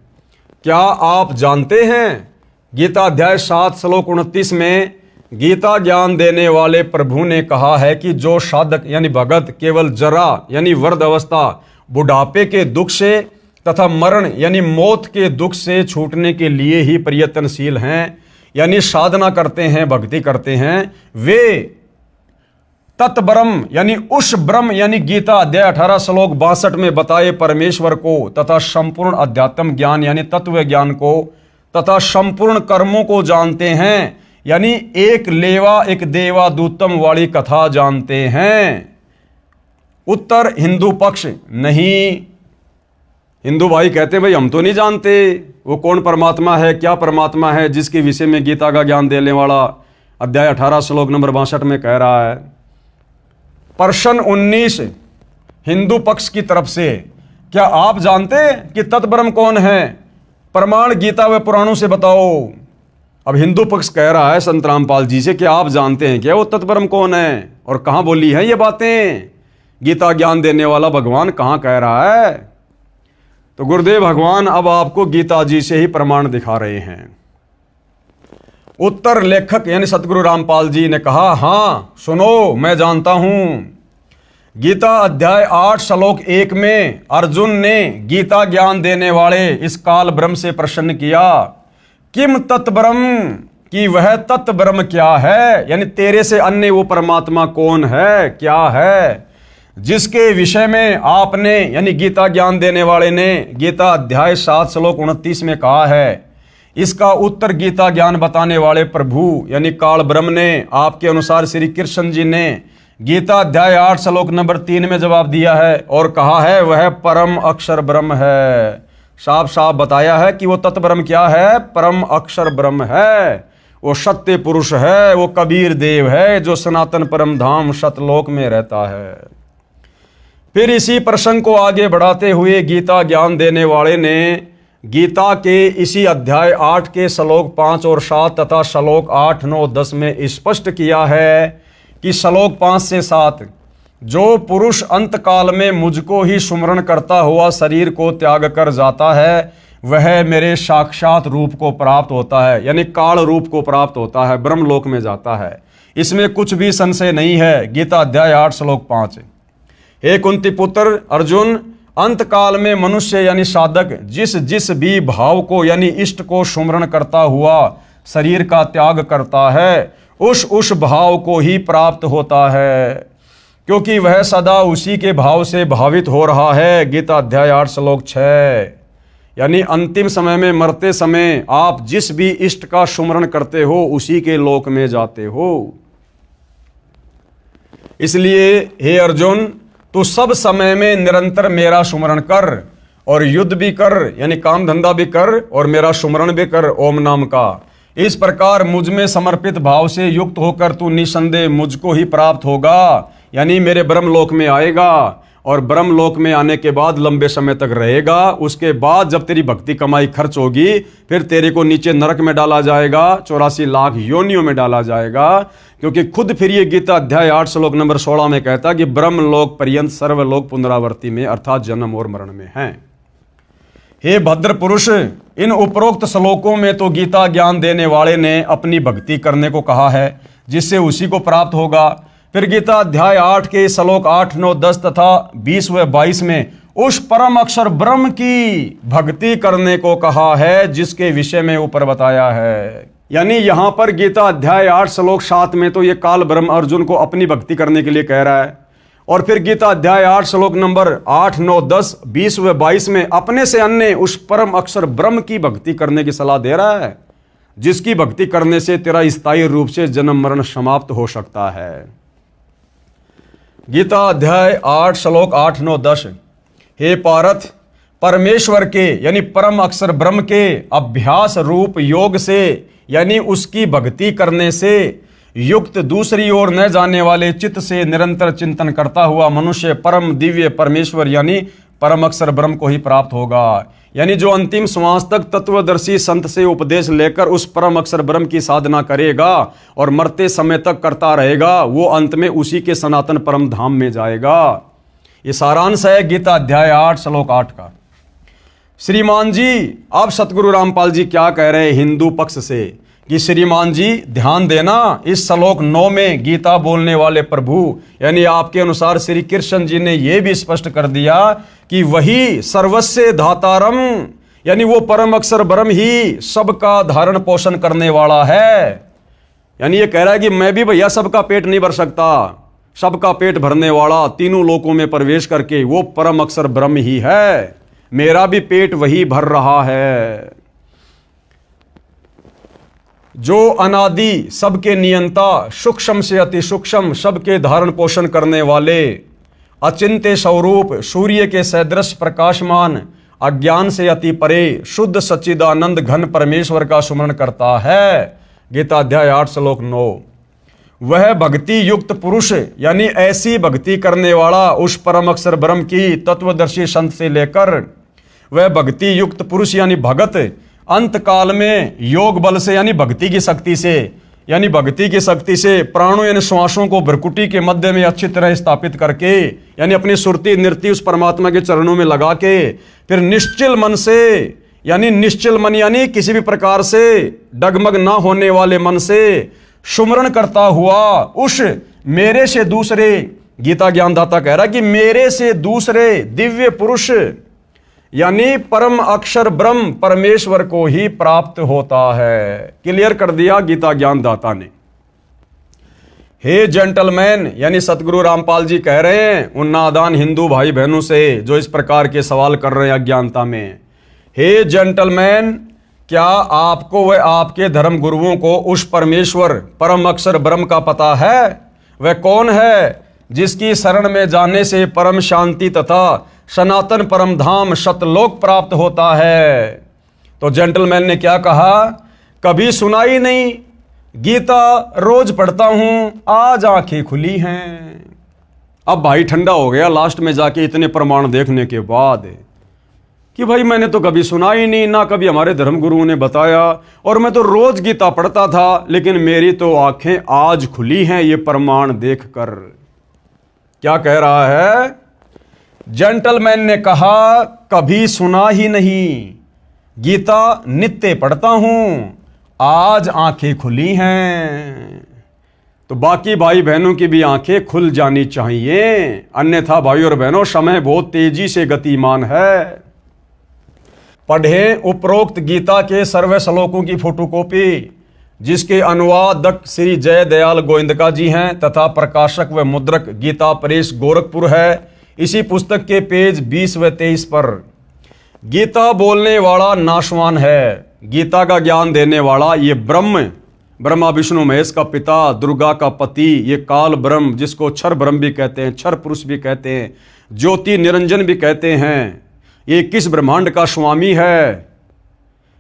क्या आप जानते हैं गीता अध्याय 7 श्लोक 29 में गीता ज्ञान देने वाले प्रभु ने कहा है कि जो साधक यानी भगत केवल जरा यानी वृद्ध अवस्था बुढ़ापे के दुख से तथा मरण यानी मौत के दुख से छूटने के लिए ही प्रयत्नशील हैं, यानी साधना करते हैं, भक्ति करते हैं, वे तत्ब्रह्म यानी उस ब्रह्म यानी गीता अध्याय 18 श्लोक 62 में बताए परमेश्वर को तथा संपूर्ण अध्यात्म ज्ञान यानी तत्व ज्ञान को तथा संपूर्ण कर्मों को जानते हैं, यानी एक लेवा एक देवा दूतम वाली कथा जानते हैं। उत्तर हिंदू पक्ष नहीं। हिंदू भाई कहते भाई हम तो नहीं जानते वो कौन परमात्मा है, क्या परमात्मा है जिसके विषय में गीता का ज्ञान देने वाला अध्याय 18 श्लोक नंबर 62 में कह रहा है। प्रश्न 19 हिंदू पक्ष की तरफ से, क्या आप जानते कि तत्ब्रह्म कौन है? प्रमाण गीता व पुराणों से बताओ। अब हिंदू पक्ष कह रहा है संत रामपाल जी से कि आप जानते हैं क्या वो तत्ब्रह्म कौन है और कहां बोली है ये बातें? गीता ज्ञान देने वाला भगवान कहां कह रहा है? तो गुरुदेव भगवान अब आपको गीता जी से ही प्रमाण दिखा रहे हैं। उत्तर लेखक यानी सतगुरु रामपाल जी ने कहा, हां सुनो मैं जानता हूं। गीता अध्याय 8 श्लोक 1 में अर्जुन ने गीता ज्ञान देने वाले इस काल ब्रह्म से प्रश्न किया, किम तत्ब्रह्म, कि वह तत्ब्रह्म क्या है, यानी तेरे से अन्य वो परमात्मा कौन है, क्या है, जिसके विषय में आपने यानी गीता ज्ञान देने वाले ने गीता अध्याय 7 श्लोक 29 में कहा है। इसका उत्तर गीता ज्ञान बताने वाले प्रभु यानी काल ब्रह्म ने आपके अनुसार श्री कृष्ण जी ने गीता अध्याय 8 श्लोक नंबर 3 में जवाब दिया है और कहा है वह परम अक्षर ब्रह्म है। साफ साफ बताया है कि वो तत्ब्रह्म क्या है, परम अक्षर ब्रह्म है, वो सत्य पुरुष है, वो कबीर देव है जो सनातन परम धाम सतलोक में रहता है। फिर इसी प्रसंग को आगे बढ़ाते हुए गीता ज्ञान देने वाले ने गीता के इसी अध्याय 8 के श्लोक 5 और 7 तथा श्लोक 8, 9, 10 में स्पष्ट किया है कि श्लोक 5 से 7 जो पुरुष अंत काल में मुझको ही सुमरण करता हुआ शरीर को त्याग कर जाता है वह मेरे साक्षात रूप को प्राप्त होता है, यानी काल रूप को प्राप्त होता है, ब्रह्मलोक में जाता है। इसमें कुछ भी संशय नहीं है। गीता अध्याय 8 श्लोक 5। हे कुंती पुत्र अर्जुन, अंत काल में मनुष्य यानी साधक जिस जिस भी भाव को यानी इष्ट को सुमरण करता हुआ शरीर का त्याग करता है उस भाव को ही प्राप्त होता है, क्योंकि वह सदा उसी के भाव से भावित हो रहा है। गीता अध्याय 8 श्लोक 6। यानी अंतिम समय में मरते समय आप जिस भी इष्ट का सुमरण करते हो उसी के लोक में जाते हो। इसलिए हे अर्जुन, तू सब समय में निरंतर मेरा सुमरण कर और युद्ध भी कर यानी काम धंधा भी कर और मेरा सुमरण भी कर ओम नाम का। इस प्रकार मुझ में समर्पित भाव से युक्त होकर तू निसंदेह मुझको ही प्राप्त होगा, यानी मेरे ब्रह्मलोक में आएगा और ब्रह्मलोक में आने के बाद लंबे समय तक रहेगा। उसके बाद जब तेरी भक्ति कमाई खर्च होगी फिर तेरे को नीचे नरक में डाला जाएगा, 84 लाख योनियों में डाला जाएगा, क्योंकि खुद फिर ये गीता अध्याय 8 श्लोक नंबर 16 में कहता कि ब्रह्मलोक पर्यंत सर्वलोक पुनरावर्ती में अर्थात जन्म और मरण में है। हे भद्र पुरुष, इन उपरोक्त श्लोकों में तो गीता ज्ञान देने वाले ने अपनी भक्ति करने को कहा है जिससे उसी को प्राप्त होगा। फिर गीता अध्याय 8 के श्लोक 8, 9, 10 तथा 20 व 22 में उस परम अक्षर ब्रह्म की भक्ति करने को कहा है, जिसके विषय में ऊपर बताया है। यानी यहां पर गीता अध्याय 8 श्लोक 7 में तो ये काल ब्रह्म अर्जुन को अपनी भक्ति करने के लिए कह रहा है, और फिर गीता अध्याय 8 श्लोक नंबर 8, 9, 10, 20 व 22 में अपने से अन्य उस परम अक्षर ब्रह्म की भक्ति करने की सलाह दे रहा है, जिसकी भक्ति करने से तेरा स्थायी रूप से जन्म मरण समाप्त हो सकता है। गीता अध्याय 8 श्लोक 8, 9, 10। हे पार्थ, परमेश्वर के यानी परम अक्षर ब्रह्म के अभ्यास रूप योग से यानी उसकी भक्ति करने से युक्त दूसरी ओर न जाने वाले चित्त से निरंतर चिंतन करता हुआ मनुष्य परम दिव्य परमेश्वर यानी परम अक्षर ब्रह्म को ही प्राप्त होगा। यानी जो अंतिम श्वास तक तत्वदर्शी संत से उपदेश लेकर उस परम अक्षर ब्रह्म की साधना करेगा और मरते समय तक करता रहेगा, वो अंत में उसी के सनातन परम धाम में जाएगा। ये सारांश है गीता अध्याय 8 श्लोक 8 का। श्रीमान जी, अब सतगुरु रामपाल जी क्या कह रहे हैं हिंदू पक्ष से कि श्रीमान जी ध्यान देना, इस श्लोक 9 में गीता बोलने वाले प्रभु यानी आपके अनुसार श्री कृष्ण जी ने यह भी स्पष्ट कर दिया कि वही सर्वस्य धातारम यानी वो परम अक्षर ब्रह्म ही सबका धारण पोषण करने वाला है। यानी ये कह रहा है कि मैं भी भैया सबका पेट नहीं भर सकता, सबका पेट भरने वाला तीनों लोकों में प्रवेश करके वो परम अक्षर ब्रह्म ही है, मेरा भी पेट वही भर रहा है। जो अनादि सबके नियंता, सूक्ष्म से अति सूक्ष्म सबके धारण पोषण करने वाले, अचिंत्य स्वरूप सूर्य के सदृश प्रकाशमान, अज्ञान से अति परे शुद्ध सच्चिदानंद घन परमेश्वर का सुमरण करता है। गीता अध्याय 8 श्लोक 9। वह भक्ति युक्त पुरुष यानी ऐसी भक्ति करने वाला उस परम अक्षर ब्रह्म की तत्वदर्शी संत से लेकर वह भक्ति युक्त पुरुष यानी भगत अंत काल में योग बल से यानी भक्ति की शक्ति से प्राणों यानी श्वासों को भ्रकुटी के मध्य में अच्छी तरह स्थापित करके यानी अपनी सुरती नृत्य उस परमात्मा के चरणों में लगा के फिर निश्चल मन से यानी निश्चल मन यानी किसी भी प्रकार से डगमग ना होने वाले मन से सुमरण करता हुआ उस मेरे से दूसरे, गीता ज्ञानदाता कह रहा कि मेरे से दूसरे दिव्य पुरुष यानी परम अक्षर ब्रह्म परमेश्वर को ही प्राप्त होता है। क्लियर कर दिया गीता ज्ञानदाता ने। हे जेंटलमैन यानी सतगुरु रामपाल जी कह रहे हैं उन नादान हिंदू भाई बहनों से जो इस प्रकार के सवाल कर रहे हैं अज्ञानता में। हे जेंटलमैन, क्या आपको व आपके धर्म गुरुओं को उस परमेश्वर परम अक्षर ब्रह्म का पता है? वह कौन है जिसकी शरण में जाने से परम शांति तथा सनातन परम धाम सतलोक प्राप्त होता है? तो जेंटलमैन ने क्या कहा, कभी सुना ही नहीं, गीता रोज पढ़ता हूं, आज आंखें खुली हैं। अब भाई ठंडा हो गया लास्ट में जाके इतने प्रमाण देखने के बाद कि भाई मैंने तो कभी सुना ही नहीं, ना कभी हमारे धर्म गुरुओं ने बताया, और मैं तो रोज गीता पढ़ता था, लेकिन मेरी तो आंखें आज खुली हैं ये प्रमाण देखकर। क्या कह रहा है? जेंटलमैन ने कहा कभी सुना ही नहीं, गीता नित्य पढ़ता हूं, आज आंखें खुली हैं। तो बाकी भाई बहनों की भी आंखें खुल जानी चाहिए, अन्यथा भाई और बहनों समय बहुत तेजी से गतिमान है। पढ़ें उपरोक्त गीता के सर्व श्लोकों की फोटोकॉपी, जिसके अनुवादक श्री जय दयाल गोविंदका जी हैं तथा प्रकाशक व मुद्रक गीता प्रेस गोरखपुर है। इसी पुस्तक के पेज 20 व 23 पर गीता बोलने वाला नाशवान है, गीता का ज्ञान देने वाला ये ब्रह्मा विष्णु महेश का पिता, दुर्गा का पति, ये काल ब्रह्म जिसको क्षर ब्रह्म भी कहते हैं, क्षर पुरुष भी कहते हैं, ज्योति निरंजन भी कहते हैं, ये किस ब्रह्मांड का स्वामी है,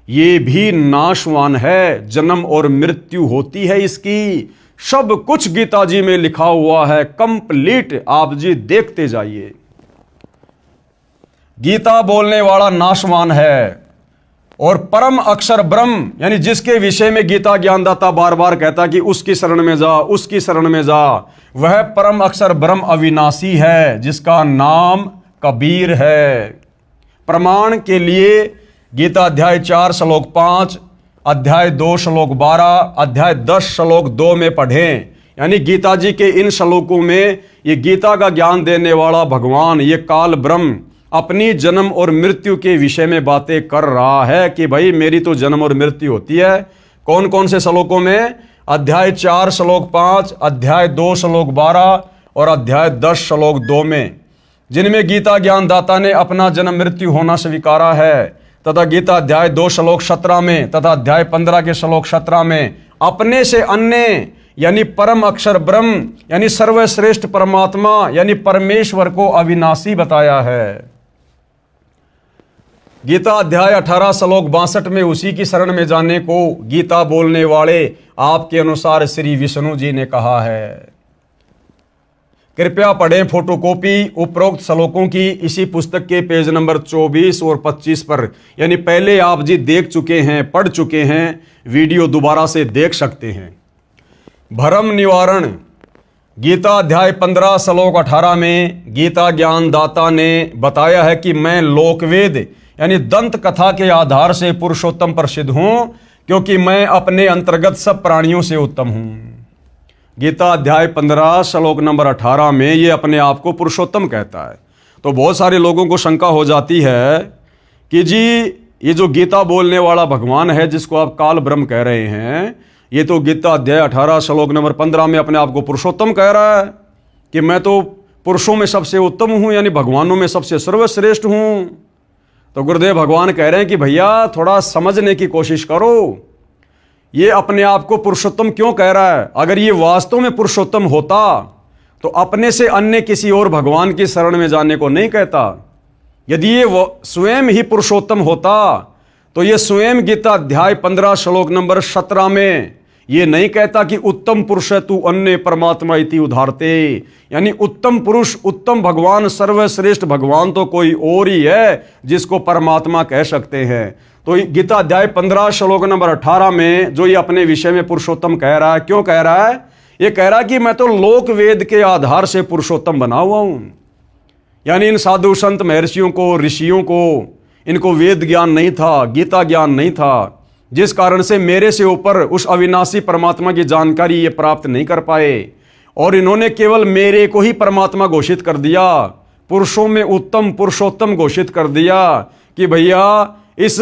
ये भी नाशवान है, जन्म और मृत्यु होती है इसकी, सब कुछ गीता जी में लिखा हुआ है कंप्लीट। आप जी देखते जाइए। गीता बोलने वाला नाशवान है और परम अक्षर ब्रह्म यानी जिसके विषय में गीता ज्ञानदाता बार बार कहता कि उसकी शरण में जा, उसकी शरण में जा, वह परम अक्षर ब्रह्म अविनाशी है जिसका नाम कबीर है। प्रमाण के लिए गीता अध्याय 4 श्लोक 5, अध्याय 2 श्लोक 12, अध्याय 10 श्लोक 2 में पढ़ें। यानी गीता जी के इन श्लोकों में ये गीता का ज्ञान देने वाला भगवान, ये काल ब्रह्म अपनी जन्म और मृत्यु के विषय में बातें कर रहा है कि भाई मेरी तो जन्म और मृत्यु होती है। कौन कौन से श्लोकों में? अध्याय 4 श्लोक 5, अध्याय 2 श्लोक 12 और अध्याय 10 श्लोक 2 में, जिनमें गीता ज्ञानदाता ने अपना जन्म मृत्यु होना स्वीकारा है, तथा गीता अध्याय 2 श्लोक 17 में तथा अध्याय 15 के श्लोक 17 में अपने से अन्य यानी परम अक्षर ब्रह्म यानी सर्वश्रेष्ठ परमात्मा यानी परमेश्वर को अविनाशी बताया है। गीता अध्याय 18 श्लोक 62 में उसी की शरण में जाने को गीता बोलने वाले आपके अनुसार श्री विष्णु जी ने कहा है। कृपया पढ़ें फोटोकॉपी उपरोक्त श्लोकों की इसी पुस्तक के पेज नंबर 24 और 25 पर, यानी पहले आप जी देख चुके हैं, पढ़ चुके हैं, वीडियो दोबारा से देख सकते हैं। भ्रम निवारण गीता अध्याय 15 श्लोक 18 में गीता ज्ञानदाता ने बताया है कि मैं लोकवेद यानी दंत कथा के आधार से पुरुषोत्तम प्रसिद्ध हूं, क्योंकि मैं अपने अंतर्गत सब प्राणियों से उत्तम हूं। गीता अध्याय 15 श्लोक नंबर 18 में ये अपने आप को पुरुषोत्तम कहता है। तो बहुत सारे लोगों को शंका हो जाती है कि जी ये जो गीता बोलने वाला भगवान है जिसको आप काल ब्रह्म कह रहे हैं, ये तो गीता अध्याय 18 श्लोक नंबर 15 में अपने आप को पुरुषोत्तम कह रहा है कि मैं तो पुरुषों में सबसे उत्तम हूं, यानी भगवानों में सबसे सर्वश्रेष्ठ हूं। तो गुरुदेव भगवान कह रहे हैं कि भैया थोड़ा समझने की कोशिश करो, ये अपने आप को पुरुषोत्तम क्यों कह रहा है? अगर ये वास्तव में पुरुषोत्तम होता तो अपने से अन्य किसी और भगवान की शरण में जाने को नहीं कहता। यदि ये स्वयं ही पुरुषोत्तम होता तो ये स्वयं गीता अध्याय 15 श्लोक नंबर 17 में ये नहीं कहता कि उत्तम पुरुष है तू अन्य परमात्मा इति उदाहरते, यानी उत्तम पुरुष, उत्तम भगवान, सर्वश्रेष्ठ भगवान तो कोई और ही है जिसको परमात्मा कह सकते हैं। तो गीता अध्याय 15 श्लोक नंबर 18 में जो ये अपने विषय में पुरुषोत्तम कह रहा है, क्यों कह रहा है? ये कह रहा है कि मैं तो लोक वेद के आधार से पुरुषोत्तम बना हुआ हूं। यानी इन साधु संत महर्षियों को, ऋषियों को, इनको वेद ज्ञान नहीं था, गीता ज्ञान नहीं था, जिस कारण से मेरे से ऊपर उस अविनाशी परमात्मा की जानकारी ये प्राप्त नहीं कर पाए, और इन्होंने केवल मेरे को ही परमात्मा घोषित कर दिया, पुरुषों में उत्तम पुरुषोत्तम घोषित कर दिया कि भैया इस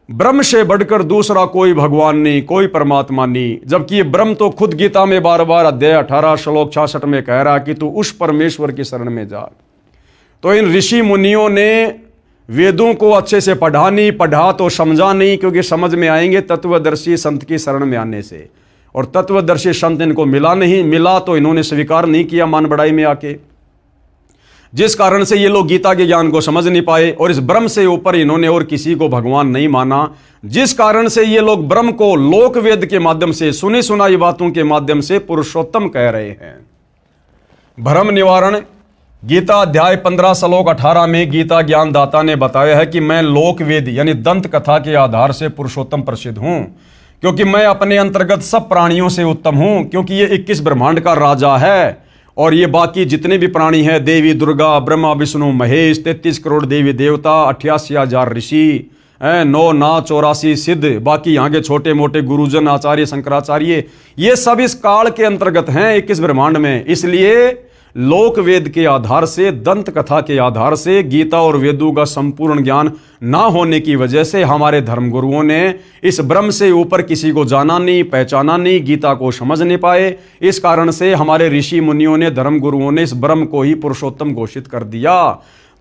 ब्रह्म से बढ़कर दूसरा कोई भगवान नहीं, कोई परमात्मा नहीं। जबकि ये ब्रह्म तो खुद गीता में बार बार अध्याय 18 श्लोक 66 में कह रहा कि तू उस परमेश्वर की शरण में जा। तो इन ऋषि मुनियों ने वेदों को अच्छे से पढ़ा नहीं, पढ़ा तो समझा नहीं, क्योंकि समझ में आएंगे तत्वदर्शी संत की शरण में आने से, और तत्वदर्शी संत इनको मिला नहीं, मिला तो इन्होंने स्वीकार नहीं किया मान बढ़ाई में आके, जिस कारण से ये लोग गीता के ज्ञान को समझ नहीं पाए, और इस ब्रह्म से ऊपर इन्होंने और किसी को भगवान नहीं माना, जिस कारण से ये लोग ब्रह्म को लोक वेद के माध्यम से, सुनी सुनाई बातों के माध्यम से पुरुषोत्तम कह रहे हैं। भ्रम निवारण गीता अध्याय 15 श्लोक 18 में गीता ज्ञानदाता ने बताया है कि मैं लोक वेद यानी दंत कथा के आधार से पुरुषोत्तम प्रसिद्ध हूं, क्योंकि मैं अपने अंतर्गत सब प्राणियों से उत्तम हूं, क्योंकि ये 21 ब्रह्मांड का राजा है, और ये बाकी जितने भी प्राणी हैं, देवी दुर्गा, ब्रह्मा विष्णु महेश, 33 करोड़ देवी देवता, 88,000 ऋषि, 9 नाथ 84 सिद्ध, बाकी यहाँ के छोटे मोटे गुरुजन, आचार्य, शंकराचार्य, ये सब इस काल के अंतर्गत हैं 21 ब्रह्मांड में। इसलिए लोक वेद के आधार से, दंत कथा के आधार से, गीता और वेदों का संपूर्ण ज्ञान ना होने की वजह से हमारे धर्मगुरुओं ने इस ब्रह्म से ऊपर किसी को जाना नहीं, पहचाना नहीं, गीता को समझ नहीं पाए। इस कारण से हमारे ऋषि मुनियों ने, धर्मगुरुओं ने इस ब्रह्म को ही पुरुषोत्तम घोषित कर दिया।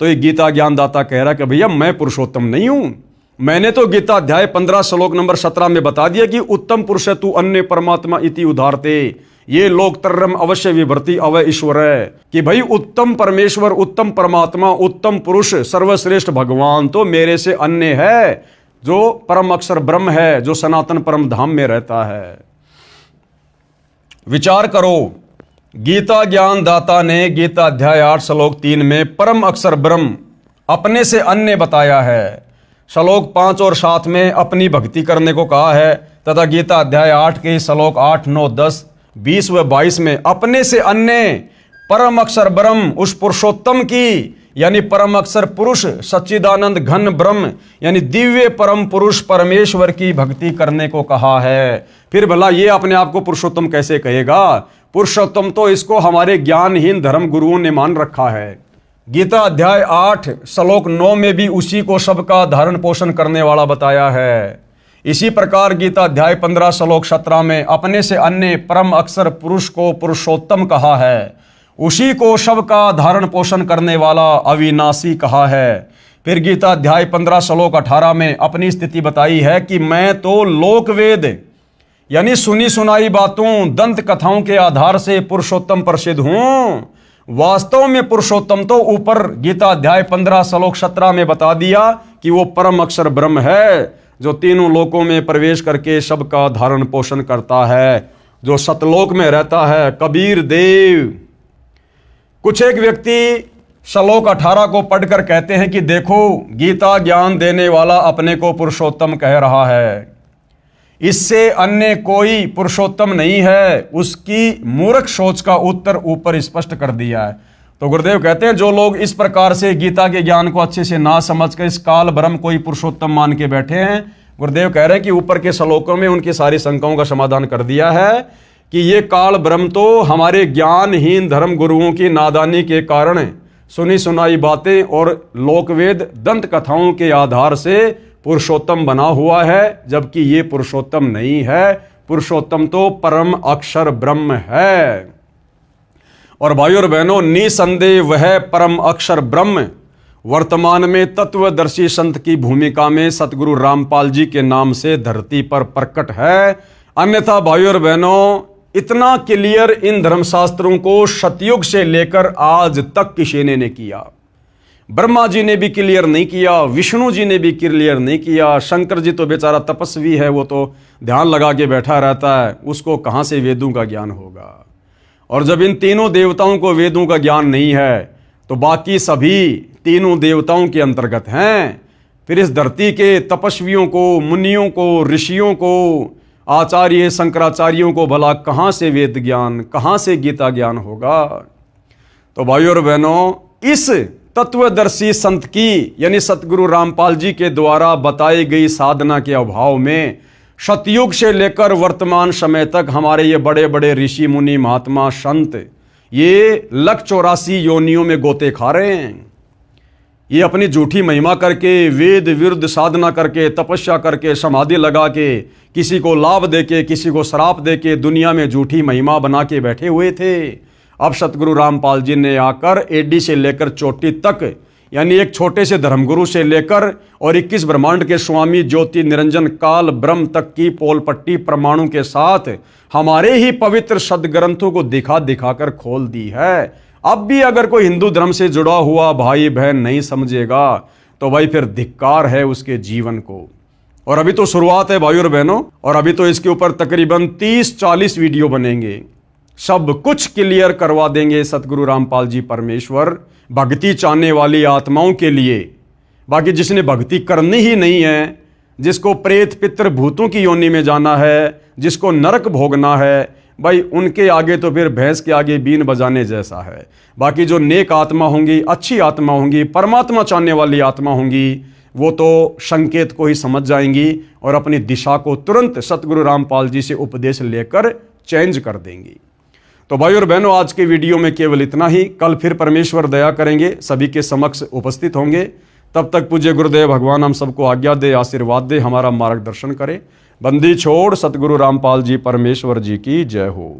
तो ये गीता ज्ञानदाता कह रहा कि भैया मैं पुरुषोत्तम नहीं हूं, मैंने तो गीता अध्याय 15 श्लोक नंबर 17 में बता दिया कि उत्तम पुरुष है तू अन्य परमात्मा इति उदाहरते, ये लोकतरम अवश्य विभर्ति अवय ईश्वर है, कि भाई उत्तम परमेश्वर, उत्तम परमात्मा, उत्तम पुरुष, सर्वश्रेष्ठ भगवान तो मेरे से अन्य है, जो परम अक्षर ब्रह्म है, जो सनातन परम धाम में रहता है। विचार करो, गीता ज्ञानदाता ने गीता अध्याय 8 श्लोक 3 में परम अक्षर ब्रह्म अपने से अन्य बताया है, श्लोक 5 और 7 में अपनी भक्ति करने को कहा है, तथा गीता अध्याय 8 के श्लोक 8, 9, 10, 20 व 22 में अपने से अन्य परम अक्षर ब्रह्म, उस पुरुषोत्तम की यानी परम अक्षर पुरुष, सच्चिदानंद घन ब्रह्म यानी दिव्य परम पुरुष परमेश्वर की भक्ति करने को कहा है। फिर भला ये अपने आप को पुरुषोत्तम कैसे कहेगा? पुरुषोत्तम तो इसको हमारे ज्ञानहीन धर्म गुरुओं ने मान रखा है। गीता अध्याय 8 श्लोक 9 में भी उसी को सबका धारण पोषण करने वाला बताया है। इसी प्रकार गीता अध्याय 15 श्लोक 17 में अपने से अन्य परम अक्षर पुरुष को पुरुषोत्तम कहा है। उसी को सबका धारण पोषण करने वाला अविनाशी कहा है। फिर गीता अध्याय 15 श्लोक 18 में अपनी स्थिति बताई है कि मैं तो लोकवेद यानी सुनी सुनाई बातों दंत कथाओं के आधार से पुरुषोत्तम प्रसिद्ध हूं। वास्तव में पुरुषोत्तम तो ऊपर गीता अध्याय 15 श्लोक 17 में बता दिया कि वो परम अक्षर ब्रह्म है, जो तीनों लोकों में प्रवेश करके सबका धारण पोषण करता है, जो सतलोक में रहता है। कबीर देव कुछ एक व्यक्ति श्लोक 18 को पढ़कर कहते हैं कि देखो गीता ज्ञान देने वाला अपने को पुरुषोत्तम कह रहा है, इससे अन्य कोई पुरुषोत्तम नहीं है। उसकी मूर्ख सोच का उत्तर ऊपर स्पष्ट कर दिया है। तो गुरुदेव कहते हैं जो लोग इस प्रकार से गीता के ज्ञान को अच्छे से ना समझकर इस काल ब्रह्म को ही पुरुषोत्तम मान के बैठे हैं, गुरुदेव कह रहे हैं कि ऊपर के श्लोकों में उनकी सारी शंकाओं का समाधान कर दिया है कि ये काल ब्रह्म तो हमारे ज्ञानहीन धर्म गुरुओं की नादानी के कारण सुनी सुनाई बातें और लोकवेद दंत कथाओं के आधार से पुरुषोत्तम बना हुआ है, जबकि ये पुरुषोत्तम नहीं है। पुरुषोत्तम तो परम अक्षर ब्रह्म है। और भाइयों और बहनों, निसंदेह वह परम अक्षर ब्रह्म वर्तमान में तत्वदर्शी संत की भूमिका में सतगुरु रामपाल जी के नाम से धरती पर प्रकट है। अन्यथा भाइयों और बहनों, इतना क्लियर इन धर्मशास्त्रों को सतयुग से लेकर आज तक किसी ने नहीं किया। ब्रह्मा जी ने भी क्लियर नहीं किया, विष्णु जी ने भी क्लियर नहीं किया। शंकर जी तो बेचारा तपस्वी है, वो तो ध्यान लगा के बैठा रहता है, उसको कहाँ से वेदों का ज्ञान होगा। और जब इन तीनों देवताओं को वेदों का ज्ञान नहीं है तो बाकी सभी तीनों देवताओं के अंतर्गत हैं। फिर इस धरती के तपस्वियों को, मुनियों को, ऋषियों को, आचार्य शंकराचार्यों को भला कहाँ से वेद ज्ञान, कहाँ से गीता ज्ञान होगा। तो भाइयों और बहनों, इस तत्वदर्शी संत की यानी सतगुरु रामपाल जी के द्वारा बताई गई साधना के अभाव में सतयुग से लेकर वर्तमान समय तक हमारे ये बड़े बड़े ऋषि मुनि महात्मा संत ये 184 योनियों में गोते खा रहे हैं। ये अपनी झूठी महिमा करके, वेद विरुद्ध साधना करके, तपस्या करके, समाधि लगा के, किसी को लाभ देके, किसी को श्राप देके दुनिया में झूठी महिमा बना के बैठे हुए थे। अब सतगुरु रामपाल जी ने आकर एडी से लेकर चोटी तक यानी एक छोटे से धर्मगुरु से लेकर और 21 ब्रह्मांड के स्वामी ज्योति निरंजन काल ब्रह्म तक की पोल पट्टी प्रमाणों के साथ हमारे ही पवित्र सदग्रंथों को दिखा दिखाकर खोल दी है। अब भी अगर कोई हिंदू धर्म से जुड़ा हुआ भाई बहन नहीं समझेगा तो भाई फिर धिक्कार है उसके जीवन को। और अभी तो शुरुआत है भाइयों और बहनों, और अभी तो इसके ऊपर तकरीबन 30-40 वीडियो बनेंगे। सब कुछ क्लियर करवा देंगे सतगुरु रामपाल जी परमेश्वर भक्ति चाहने वाली आत्माओं के लिए। बाकी जिसने भक्ति करनी ही नहीं है, जिसको प्रेत पितर भूतों की योनि में जाना है, जिसको नरक भोगना है, भाई उनके आगे तो फिर भैंस के आगे बीन बजाने जैसा है। बाकी जो नेक आत्मा होंगी, अच्छी आत्मा होंगी, परमात्मा चाहने वाली आत्मा होंगी, वो तो संकेत को ही समझ जाएंगी और अपनी दिशा को तुरंत सतगुरु रामपाल जी से उपदेश लेकर चेंज कर देंगी। तो भाई और बहनों, आज के वीडियो में केवल इतना ही। कल फिर परमेश्वर दया करेंगे, सभी के समक्ष उपस्थित होंगे। तब तक पूज्य गुरुदेव भगवान हम सबको आज्ञा दे, आशीर्वाद दे, हमारा मार्गदर्शन करे। बंदी छोड़ सतगुरु रामपाल जी परमेश्वर जी की जय हो।